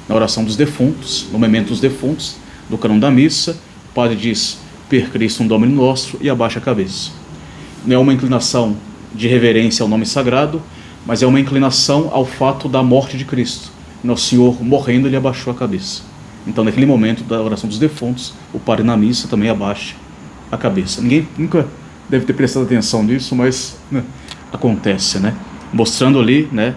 Na oração dos defuntos, no momento dos defuntos, do cânon da missa, o padre diz per Christum Domini Nostro e abaixa a cabeça. Não é uma inclinação de reverência ao nome sagrado, mas é uma inclinação ao fato da morte de Cristo. Nosso Senhor morrendo, ele abaixou a cabeça. Então, naquele momento da oração dos defuntos, o padre na missa também abaixa a cabeça. Ninguém nunca deve ter prestado atenção nisso, mas, né, acontece, né? Mostrando ali, né,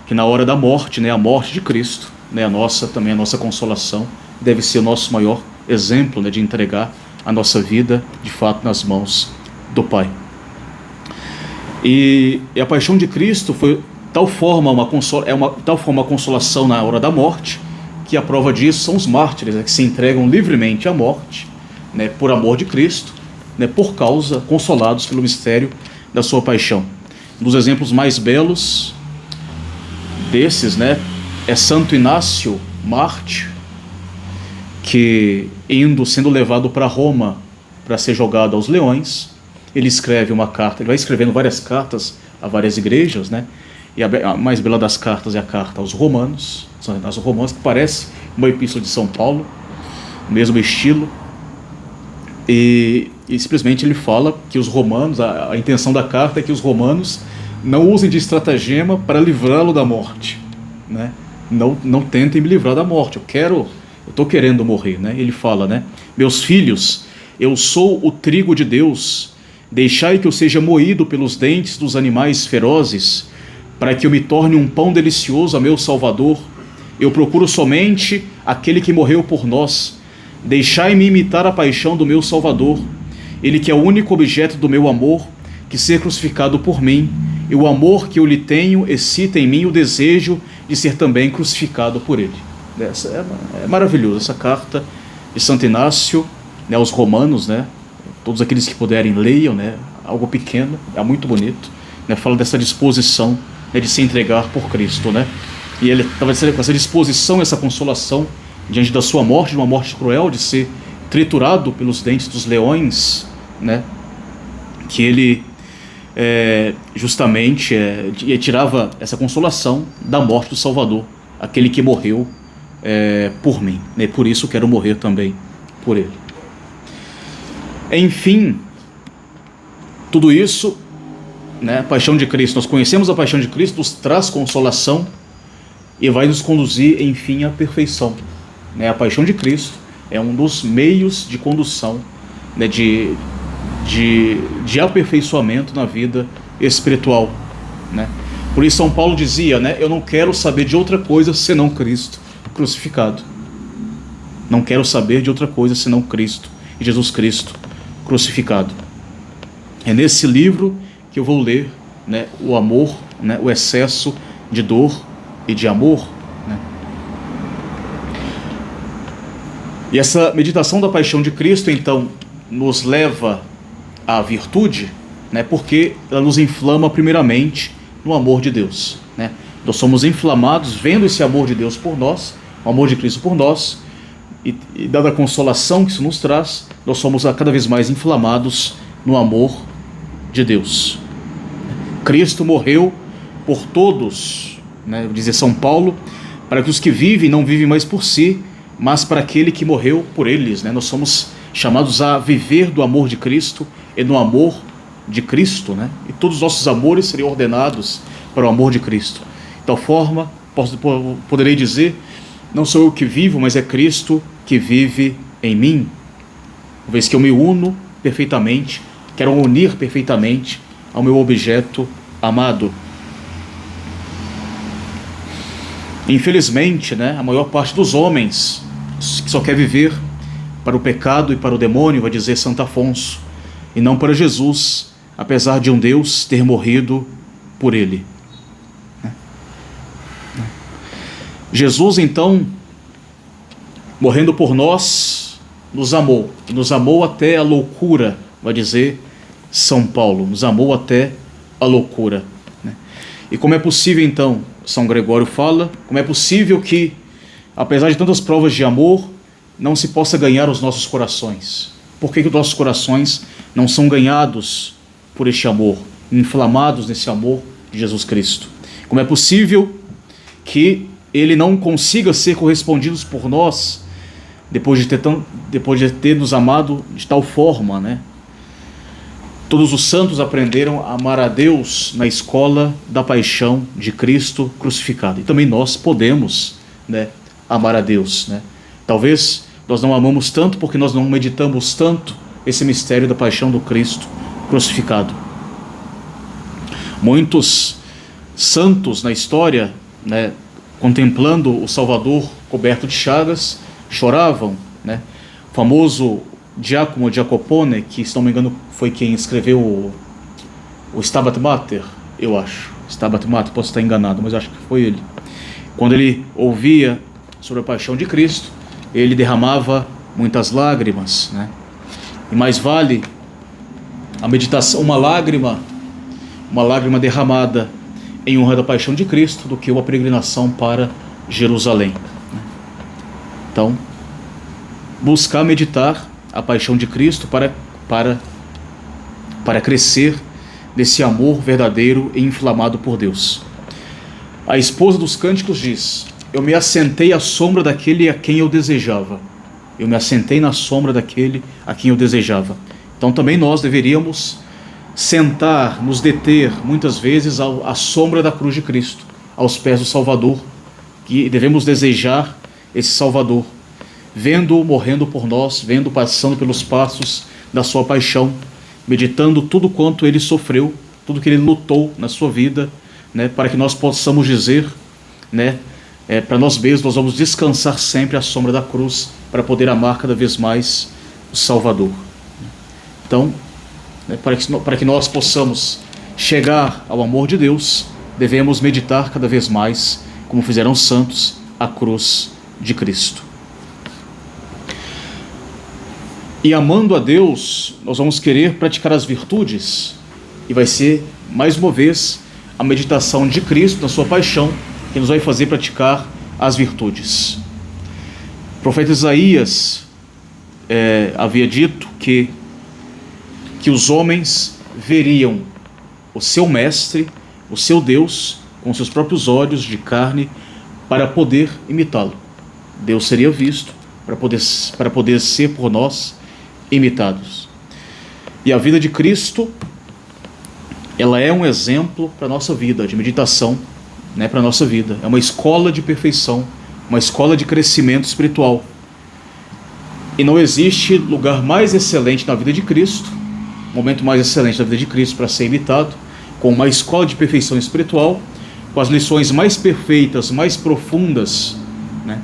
que na hora da morte, né, a morte de Cristo, né, a nossa consolação deve ser o nosso maior exemplo, né, de entregar a nossa vida de fato nas mãos do Pai. E a paixão de Cristo foi tal forma uma consolação na hora da morte, que a prova disso são os mártires, né, que se entregam livremente à morte, né, por amor de Cristo, né, consolados pelo mistério da sua paixão. Um dos exemplos mais belos desses, né, é Santo Inácio, mártir, que sendo levado para Roma para ser jogado aos leões, ele escreve uma carta, ele vai escrevendo várias cartas a várias igrejas, né? E a mais bela das cartas é a carta aos Romanos, que parece uma epístola de São Paulo, mesmo estilo, e simplesmente ele fala que os romanos, a intenção da carta é que os romanos não usem de estratagema para livrá-lo da morte, né? Não tentem me livrar da morte, eu estou querendo morrer, né? Ele fala, né? Meus filhos, eu sou o trigo de Deus, deixai que eu seja moído pelos dentes dos animais ferozes, para que eu me torne um pão delicioso a meu Salvador. Eu procuro somente aquele que morreu por nós. Deixai-me imitar a paixão do meu Salvador, ele que é o único objeto do meu amor, que ser crucificado por mim, e o amor que eu lhe tenho excita em mim o desejo de ser também crucificado por ele. É maravilhoso essa carta de Santo Inácio, né, aos Romanos, né? Todos aqueles que puderem leiam, né? Algo pequeno, é muito bonito, né? Fala dessa disposição, né, de se entregar por Cristo, né? E ele estava com essa disposição, essa consolação diante da sua morte, de uma morte cruel, de ser triturado pelos dentes dos leões, né? Que ele justamente tirava essa consolação da morte do Salvador, aquele que morreu por mim, né? Por isso quero morrer também por ele. Enfim, tudo isso, né, a paixão de Cristo, nós conhecemos a paixão de Cristo, nos traz consolação e vai nos conduzir, enfim, à perfeição, né? A paixão de Cristo é um dos meios de condução, né, de aperfeiçoamento na vida espiritual, né? Por isso São Paulo dizia, né, eu não quero saber de outra coisa senão Cristo crucificado. Não quero saber de outra coisa senão Cristo e Jesus Cristo crucificado. É nesse livro que eu vou ler, né, o amor, né, o excesso de dor e de amor, né? E essa meditação da paixão de Cristo, então, nos leva à virtude, né, porque ela nos inflama primeiramente no amor de Deus, né? Nós somos inflamados vendo esse amor de Deus por nós, o amor de Cristo por nós, e dada a consolação que isso nos traz, nós somos cada vez mais inflamados no amor de Deus. Cristo morreu por todos, né, dizer São Paulo, para que os que vivem não vivem mais por si, mas para aquele que morreu por eles, né? Nós somos chamados a viver do amor de Cristo e no amor de Cristo, né? E todos os nossos amores seriam ordenados para o amor de Cristo. De tal forma, poderei dizer, não sou eu que vivo, mas é Cristo que vive em mim, uma vez que eu me uno perfeitamente, quero unir perfeitamente ao meu objeto amado. Infelizmente, né, a maior parte dos homens que só quer viver para o pecado e para o demônio, vai dizer Santo Afonso, e não para Jesus, apesar de um Deus ter morrido por ele. Jesus, então, morrendo por nós, nos amou, e nos amou até a loucura, vai dizer São Paulo, nos amou até a loucura, né? E como é possível, então, São Gregório fala, como é possível que, apesar de tantas provas de amor, não se possa ganhar os nossos corações? Por que os nossos corações não são ganhados por este amor, inflamados nesse amor de Jesus Cristo? Como é possível que ele não consiga ser correspondido por nós depois de ter nos amado de tal forma, né? Todos os santos aprenderam a amar a Deus na escola da paixão de Cristo crucificado. E também nós podemos, né, amar a Deus, né? Talvez nós não amamos tanto porque nós não meditamos tanto esse mistério da paixão do Cristo crucificado. Muitos santos na história, né, contemplando o Salvador coberto de chagas, choravam, né? O famoso Giacomo Jacopone, que, se não me engano, foi quem escreveu o Stabat Mater, eu acho. Stabat Mater, posso estar enganado, mas acho que foi ele. Quando ele ouvia sobre a paixão de Cristo, ele derramava muitas lágrimas, né? E mais vale a meditação, uma lágrima derramada em honra da paixão de Cristo, do que uma peregrinação para Jerusalém, né? Então, buscar meditar a paixão de Cristo para crescer nesse amor verdadeiro e inflamado por Deus. A esposa dos Cânticos diz: eu me assentei à sombra daquele a quem eu desejava. Eu me assentei na sombra daquele a quem eu desejava. Então também nós deveríamos sentar, nos deter, muitas vezes, à sombra da cruz de Cristo, aos pés do Salvador, que devemos desejar esse Salvador, vendo-o morrendo por nós, vendo passando pelos passos da sua paixão, meditando tudo quanto ele sofreu, tudo que ele lutou na sua vida, né, para que nós possamos dizer, né, para nós mesmos, nós vamos descansar sempre à sombra da cruz, para poder amar cada vez mais o Salvador. Então, né, para que nós possamos chegar ao amor de Deus, devemos meditar cada vez mais, como fizeram os santos, a cruz de Cristo. E amando a Deus, nós vamos querer praticar as virtudes, e vai ser, mais uma vez, a meditação de Cristo na sua paixão, que nos vai fazer praticar as virtudes. O profeta Isaías havia dito que os homens veriam o seu mestre, o seu Deus, com seus próprios olhos de carne, para poder imitá-lo. Deus seria visto para poder ser por nós imitados. E a vida de Cristo, ela é um exemplo para a nossa vida, de meditação, né, para a nossa vida. É uma escola de perfeição, uma escola de crescimento espiritual. E não existe lugar mais excelente na vida de Cristo, momento mais excelente na vida de Cristo para ser imitado, com uma escola de perfeição espiritual, com as lições mais perfeitas, mais profundas, né,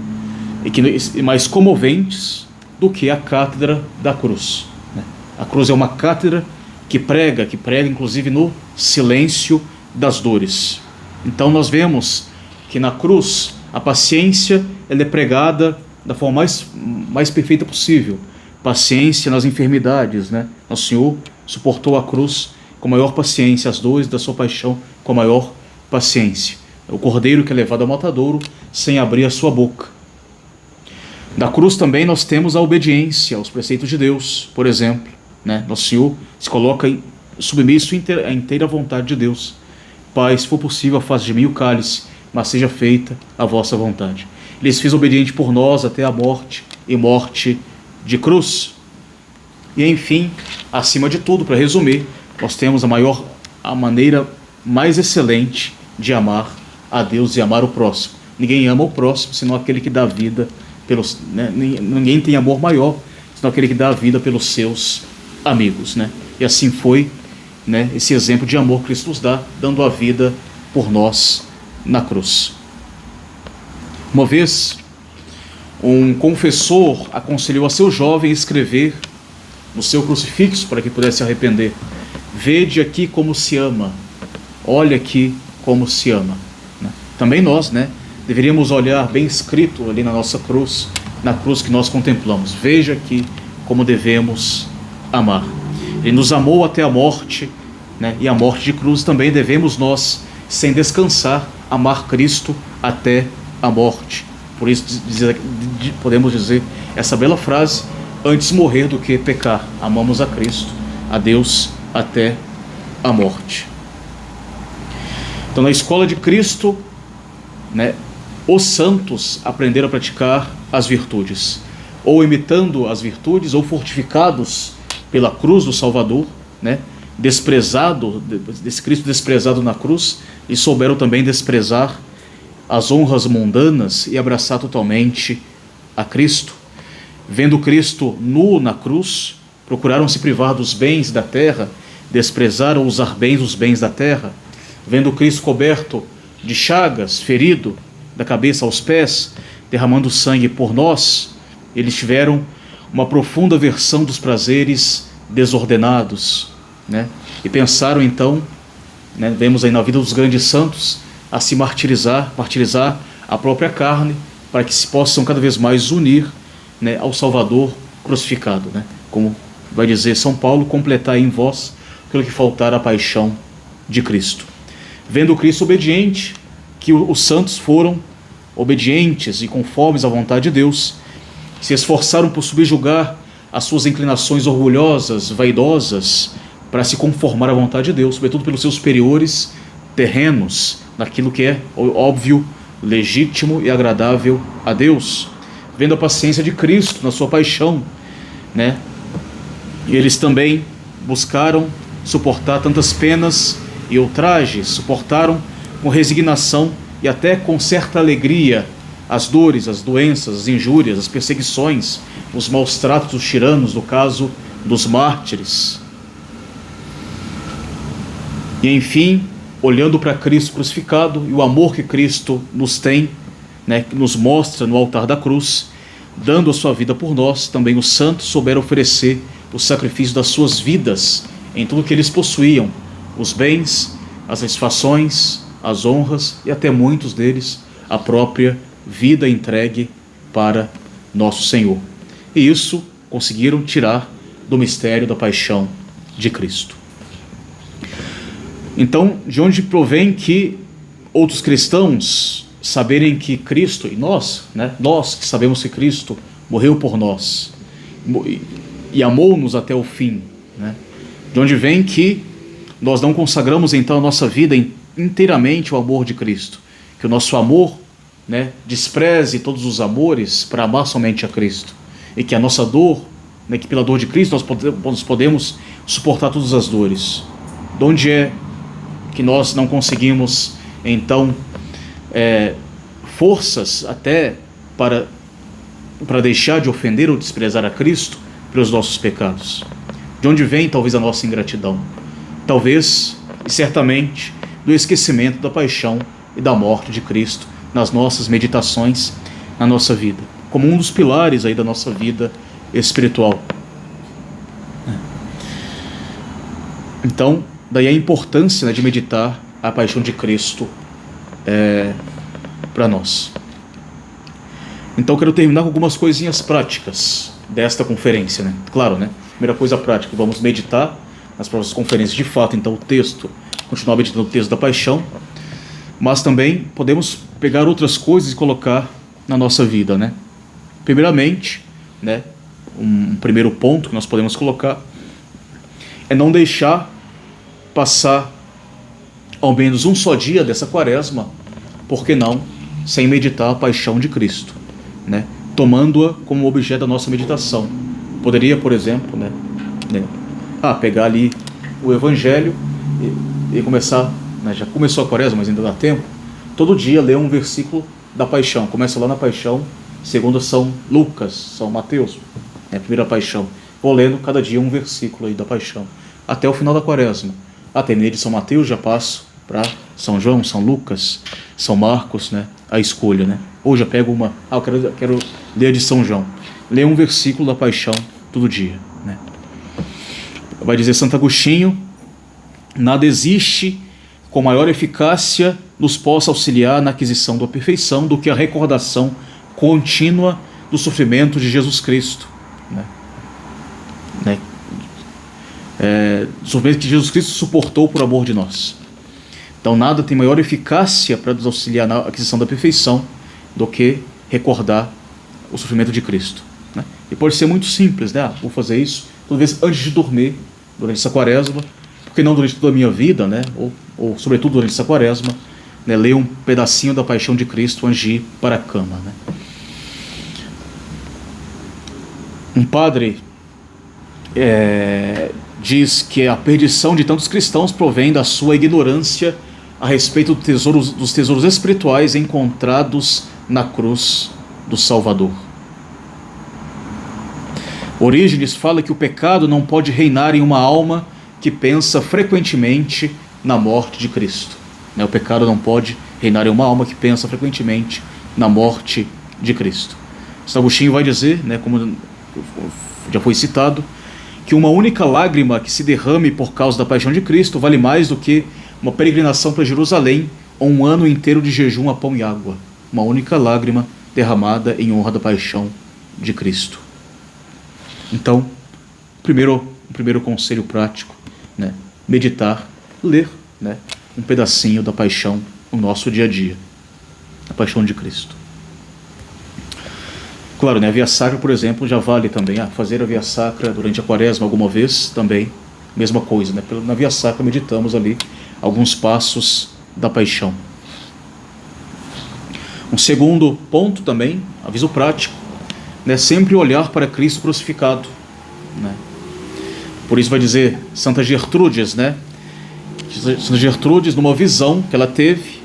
e mais comoventes do que a cátedra da cruz. Né? A cruz é uma cátedra que prega inclusive no silêncio das dores. Então nós vemos que na cruz a paciência ela é pregada da forma mais perfeita possível. Paciência nas enfermidades, né? Nosso Senhor suportou a cruz com maior paciência, as dores da sua paixão com maior paciência. O cordeiro que é levado ao matadouro sem abrir a sua boca. Da cruz também nós temos a obediência aos preceitos de Deus, por exemplo, né? Nosso Senhor se coloca submisso à inteira vontade de Deus. Pai, se for possível, afaste de mim o cálice, mas seja feita a vossa vontade. Ele se fez obediente por nós até a morte, e morte de cruz. E enfim, acima de tudo, para resumir, nós temos a maneira mais excelente de amar a Deus e amar o próximo. Ninguém ama o próximo senão aquele que dá vida pelos, né? Ninguém tem amor maior senão aquele que dá a vida pelos seus amigos, né? E assim foi, né, esse exemplo de amor que Cristo nos dá, dando a vida por nós na cruz. Uma vez, um confessor aconselhou a seu jovem escrever no seu crucifixo para que pudesse se arrepender: vede aqui como se ama, olha aqui como se ama. Também nós, né, deveríamos olhar bem escrito ali na nossa cruz, na cruz que nós contemplamos: veja aqui como devemos amar. Ele nos amou até a morte, né, e a morte de cruz também devemos nós, sem descansar, amar Cristo até a morte. Por isso podemos dizer essa bela frase: antes morrer do que pecar, amamos a Cristo, a Deus até a morte. Então, na escola de Cristo, né, os santos aprenderam a praticar as virtudes, ou imitando as virtudes, ou fortificados pela cruz do Salvador, né, desse Cristo desprezado na cruz, e souberam também desprezar as honras mundanas e abraçar totalmente a Cristo. Vendo Cristo nu na cruz, procuraram se privar dos bens da terra, desprezaram usar bem os bens da terra. Vendo Cristo coberto de chagas, ferido da cabeça aos pés, derramando sangue por nós, eles tiveram uma profunda aversão dos prazeres desordenados, né? E pensaram então, né, vemos aí na vida dos grandes santos, a se martirizar a própria carne, para que se possam cada vez mais unir, né, ao Salvador crucificado, né? Como vai dizer São Paulo: completai em vós aquilo que faltar à paixão de Cristo. Vendo Cristo obediente, que os santos foram obedientes e conformes à vontade de Deus, se esforçaram por subjugar as suas inclinações orgulhosas, vaidosas, para se conformar à vontade de Deus, sobretudo pelos seus superiores terrenos, naquilo que é óbvio, legítimo e agradável a Deus. Vendo a paciência de Cristo na sua paixão, né, e eles também buscaram suportar tantas penas e ultrajes, suportaram com resignação e até com certa alegria as dores, as doenças, as injúrias, as perseguições, os maus tratos dos tiranos, no caso dos mártires. E enfim, olhando para Cristo crucificado e o amor que Cristo nos tem, né, que nos mostra no altar da cruz, dando a sua vida por nós, também os santos souberam oferecer o sacrifício das suas vidas em tudo que eles possuíam, os bens, as satisfações, as honras e até muitos deles a própria vida entregue para nosso Senhor. E isso conseguiram tirar do mistério da paixão de Cristo. Então, de onde provém que outros cristãos saberem que Cristo, e nós, né, nós que sabemos que Cristo morreu por nós e amou-nos até o fim, né? De onde vem que nós não consagramos então a nossa vida inteiramente ao amor de Cristo, que o nosso amor, né, despreze todos os amores para amar somente a Cristo, e que a nossa dor, né, que pela dor de Cristo nós podemos suportar todas as dores. De onde é que nós não conseguimos então forças até para deixar de ofender ou desprezar a Cristo pelos nossos pecados? De onde vem talvez a nossa ingratidão? Talvez, e certamente, do esquecimento da paixão e da morte de Cristo nas nossas meditações, na nossa vida, como um dos pilares aí da nossa vida espiritual. Então, daí a importância, né, de meditar a paixão de Cristo para nós. Então, eu quero terminar com algumas coisinhas práticas desta conferência, né? Claro, né? Primeira coisa prática, vamos meditar nas próximas conferências de fato, então o texto, continuar meditando o texto da paixão, mas também podemos pegar outras coisas e colocar na nossa vida, né? Primeiramente, né, um primeiro ponto que nós podemos colocar é não deixar passar ao menos um só dia dessa quaresma, por que não, sem meditar a paixão de Cristo, né? Tomando-a como objeto da nossa meditação. Poderia, por exemplo, né, pegar ali o Evangelho e começar, né, já começou a quaresma, mas ainda dá tempo, todo dia ler um versículo da paixão. Começa lá na paixão, segundo São Lucas, São Mateus, né, primeira paixão. Vou lendo cada dia um versículo aí da paixão, até o final da quaresma. Terminei de São Mateus, já passo para São João, São Lucas, São Marcos, né, a escolha, né? Ou já pego uma, eu quero ler de São João. Ler um versículo da paixão todo dia, né? Vai dizer Santo Agostinho: nada existe com maior eficácia nos possa auxiliar na aquisição da perfeição do que a recordação contínua do sofrimento de Jesus Cristo, né? Do sofrimento que Jesus Cristo suportou por amor de nós. Então nada tem maior eficácia para nos auxiliar na aquisição da perfeição do que recordar o sofrimento de Cristo, né? E pode ser muito simples, né? Vou fazer isso toda vez antes de dormir, durante essa quaresma, porque não durante toda a minha vida, né? Ou sobretudo durante essa quaresma, né? Ler um pedacinho da paixão de Cristo antes de ir para a cama, né? Um padre diz que a perdição de tantos cristãos provém da sua ignorância a respeito dos tesouros espirituais encontrados na cruz do Salvador. Orígenes fala que o pecado não pode reinar em uma alma que pensa frequentemente na morte de Cristo, né? O pecado não pode reinar em uma alma que pensa frequentemente na morte de Cristo. São Agostinho vai dizer, né, como já foi citado, que uma única lágrima que se derrame por causa da paixão de Cristo vale mais do que uma peregrinação para Jerusalém ou um ano inteiro de jejum a pão e água. Uma única lágrima derramada em honra da paixão de Cristo. Então, o primeiro conselho prático, né, meditar, ler, né, um pedacinho da paixão no nosso dia a dia, a paixão de Cristo. Claro, né, a Via Sacra, por exemplo, já vale também. Fazer a Via Sacra durante a quaresma alguma vez, também, mesma coisa, né? Na Via Sacra meditamos ali alguns passos da paixão. Um segundo ponto também, aviso prático, né, sempre olhar para Cristo crucificado, né? Por isso vai dizer Santa Gertrudes, né? Santa Gertrudes, numa visão que ela teve,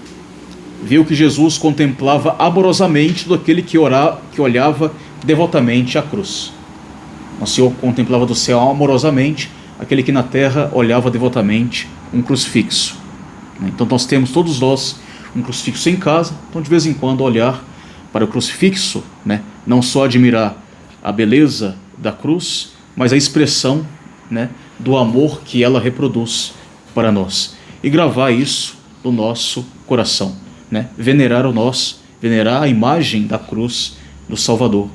viu que Jesus contemplava amorosamente daquele que olhava devotamente a cruz. O Senhor contemplava do céu amorosamente aquele que na terra olhava devotamente um crucifixo. Então nós temos, todos nós, um crucifixo em casa, então de vez em quando olhar para o crucifixo, né? Não só admirar a beleza da cruz, mas a expressão, né, do amor que ela reproduz para nós. E gravar isso no nosso coração, né? Venerar a imagem da cruz do Salvador.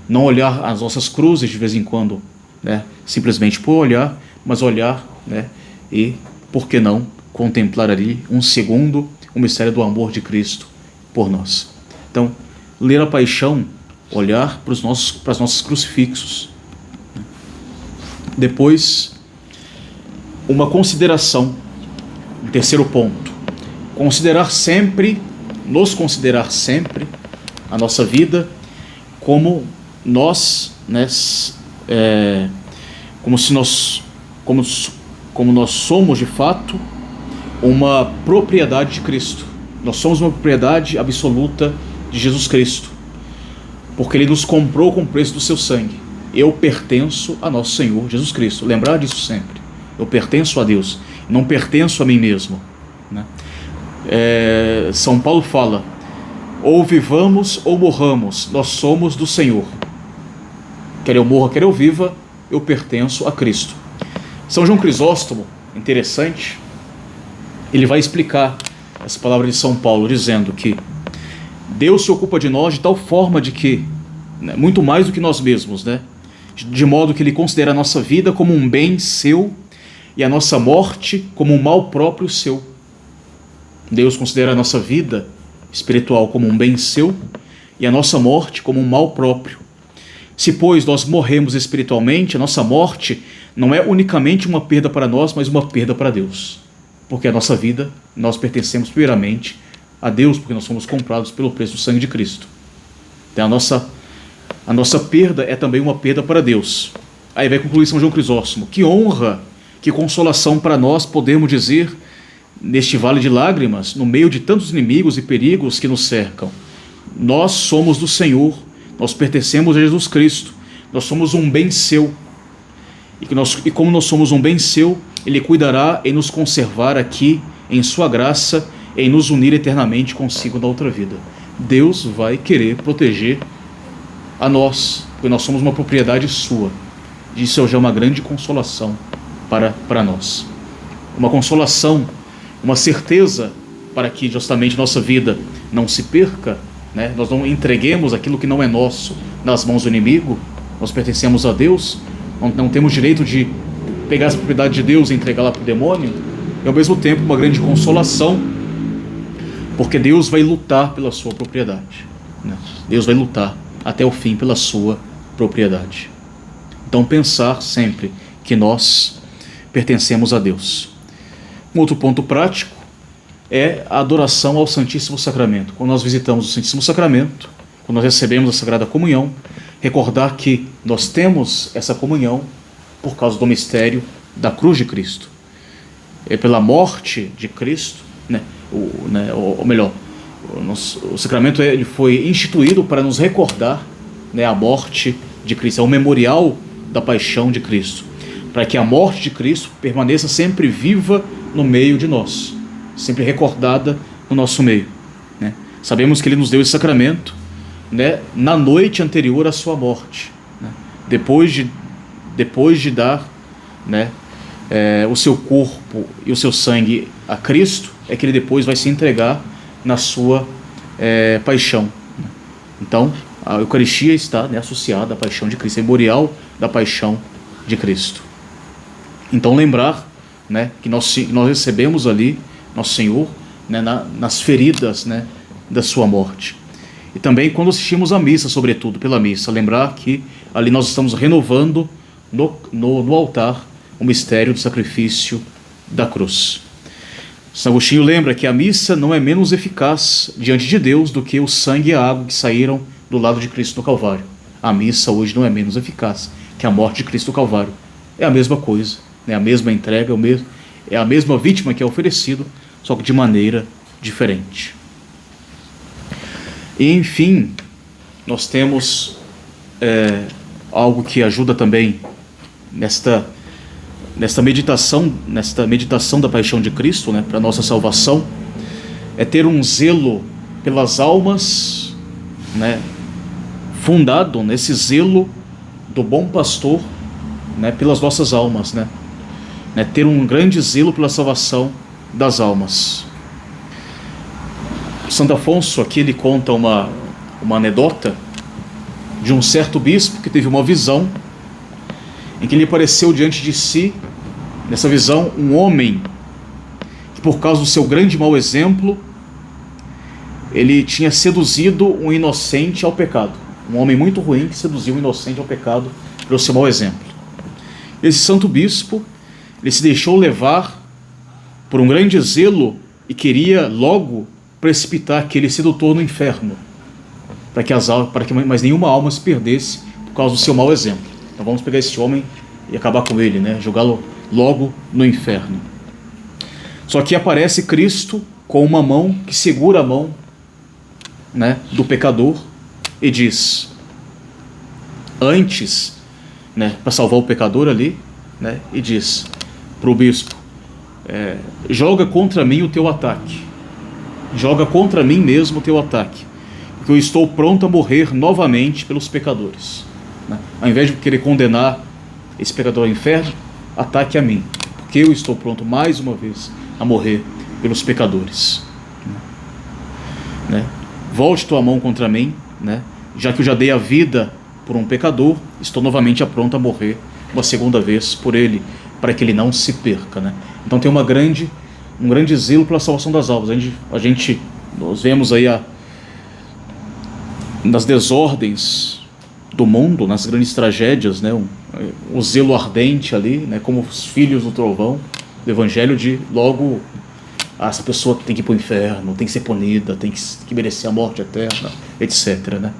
Não olhar as nossas cruzes de vez em quando, né, simplesmente por olhar, mas olhar, né, e, por que não, contemplar ali um segundo o mistério do amor de Cristo por nós. Então, ler a paixão, olhar para os nossos crucifixos. Depois, uma consideração, um terceiro ponto. Nos considerar sempre a nossa vida como nós, né, como nós somos de fato uma propriedade de Cristo. Nós somos uma propriedade absoluta de Jesus Cristo, porque Ele nos comprou com o preço do seu sangue. Eu pertenço a nosso Senhor Jesus Cristo. Lembrar disso sempre. Eu pertenço a Deus, não pertenço a mim mesmo, né? São Paulo fala: ou vivamos ou morramos, nós somos do Senhor. Quer eu morra, quer eu viva, eu pertenço a Cristo. São João Crisóstomo, interessante, ele vai explicar essa palavra de São Paulo, dizendo que Deus se ocupa de nós de tal forma de que, né, muito mais do que nós mesmos, né, de modo que Ele considera a nossa vida como um bem seu e a nossa morte como um mal próprio seu. Deus considera a nossa vida espiritual como um bem seu e a nossa morte como um mal próprio. Se, pois, nós morremos espiritualmente, a nossa morte não é unicamente uma perda para nós, mas uma perda para Deus. Porque a nossa vida, nós pertencemos primeiramente a Deus, porque nós somos comprados pelo preço do sangue de Cristo. Então a nossa perda é também uma perda para Deus. Aí vai concluir São João Crisóstomo: que honra, que consolação para nós podemos dizer neste vale de lágrimas, no meio de tantos inimigos e perigos que nos cercam. Nós somos do Senhor, nós pertencemos a Jesus Cristo, nós somos um bem seu. E como nós somos um bem seu, Ele cuidará em nos conservar aqui, em sua graça, em nos unir eternamente consigo na outra vida. Deus vai querer proteger a nós, porque nós somos uma propriedade sua. Isso já é uma grande consolação para nós. Uma consolação, uma certeza para que justamente nossa vida não se perca, né? Nós não entreguemos aquilo que não é nosso nas mãos do inimigo. Nós pertencemos a Deus, não temos direito de pegar essa propriedade de Deus e entregá-la para o demônio. E ao mesmo tempo uma grande consolação, porque Deus vai lutar pela sua propriedade, né? Deus vai lutar até o fim pela sua propriedade. Então pensar sempre que nós pertencemos a Deus. Um outro ponto prático é a adoração ao Santíssimo Sacramento. Quando nós visitamos o Santíssimo Sacramento, quando nós recebemos a Sagrada Comunhão, recordar que nós temos essa comunhão por causa do mistério da cruz de Cristo. É pela morte de Cristo, né? Ou melhor, o sacramento ele foi instituído para nos recordar, né, a morte de Cristo. É um memorial da paixão de Cristo, para que a morte de Cristo permaneça sempre viva no meio de nós, sempre recordada no nosso meio, né? Sabemos que Ele nos deu esse sacramento, né, na noite anterior à sua morte, né? Depois de dar, né, o seu corpo e o seu sangue a Cristo, é que Ele depois vai se entregar na sua paixão, né? Então a Eucaristia está, né, associada à paixão de Cristo, é memorial da paixão de Cristo. Então lembrar, né, que nós recebemos ali nosso Senhor, né, nas feridas, né, da sua morte. E também quando assistimos à missa, sobretudo pela missa, lembrar que ali nós estamos renovando no altar o mistério do sacrifício da cruz. São Agostinho lembra que a missa não é menos eficaz diante de Deus do que o sangue e a água que saíram do lado de Cristo no Calvário. A missa hoje não é menos eficaz que a morte de Cristo no Calvário. É a mesma coisa, né? A mesma entrega, é a mesma vítima que é oferecido, só que de maneira diferente. E enfim, nós temos algo que ajuda também nesta meditação da paixão de Cristo, né, para a nossa salvação, é ter um zelo pelas almas, né, fundado nesse zelo do bom pastor, né, pelas nossas almas, né, ter um grande zelo pela salvação das almas. Santo Afonso aqui ele conta uma anedota de um certo bispo que teve uma visão em que lhe apareceu diante de si, nessa visão, um homem que, por causa do seu grande mau exemplo, ele tinha seduzido um inocente ao pecado. Um homem muito ruim que seduziu um inocente ao pecado pelo seu mau exemplo. Esse santo bispo, Ele se deixou levar por um grande zelo e queria logo precipitar aquele sedutor no inferno, para que mais nenhuma alma se perdesse por causa do seu mau exemplo. Então vamos pegar esse homem e acabar com ele, né? Jogá-lo logo no inferno. Só que aparece Cristo com uma mão que segura a mão, né, do pecador e diz, antes, né, para salvar o pecador ali, né, e diz para o bispo, joga contra mim o teu ataque, joga contra mim mesmo o teu ataque, porque eu estou pronto a morrer novamente pelos pecadores, né? Ao invés de querer condenar esse pecador ao inferno, ataque a mim, porque eu estou pronto mais uma vez a morrer pelos pecadores, né? Volte tua mão contra mim, né? Já que eu já dei a vida por um pecador, estou novamente pronto a morrer uma segunda vez por ele, para que ele não se perca, né? Então tem um grande zelo pela salvação das almas. Nós vemos aí nas desordens do mundo, nas grandes tragédias, né, o zelo ardente ali, né, como os filhos do trovão do evangelho, de logo, essa pessoa tem que ir para o inferno, tem que ser punida, tem que merecer a morte eterna, etc, né?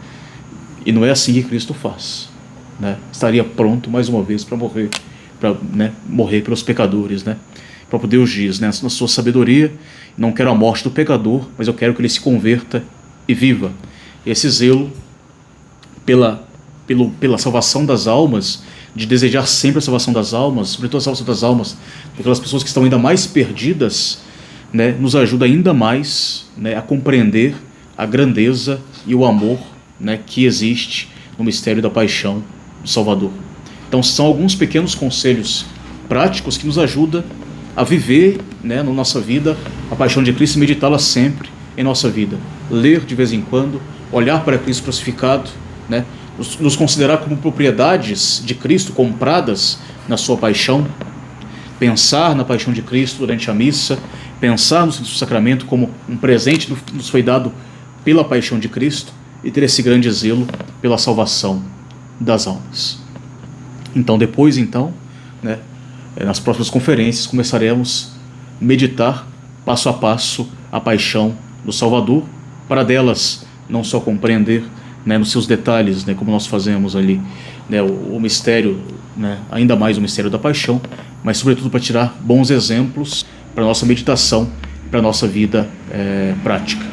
E não é assim que Cristo faz, né? Estaria pronto mais uma vez para morrer, né, morrer pelos pecadores, né? O próprio Deus diz, né, na sua sabedoria, não quero a morte do pecador, mas eu quero que ele se converta e viva. Esse zelo pela salvação das almas, de desejar sempre a salvação das almas, sobretudo a salvação das almas daquelas pessoas que estão ainda mais perdidas, né, nos ajuda ainda mais, né, a compreender a grandeza e o amor, né, que existe no mistério da paixão do Salvador. Então são alguns pequenos conselhos práticos que nos ajudam a viver, né, na nossa vida a paixão de Cristo e meditá-la sempre em nossa vida. Ler de vez em quando, olhar para Cristo crucificado, né, nos considerar como propriedades de Cristo compradas na sua paixão, pensar na paixão de Cristo durante a missa, pensar no Santo Sacramento como um presente que nos foi dado pela paixão de Cristo e ter esse grande zelo pela salvação das almas. Então depois, né, nas próximas conferências começaremos a meditar passo a passo a paixão do Salvador, para delas não só compreender, né, nos seus detalhes, né, como nós fazemos ali, né, o mistério, né, ainda mais o mistério da paixão, mas sobretudo para tirar bons exemplos para a nossa meditação, para a nossa vida prática.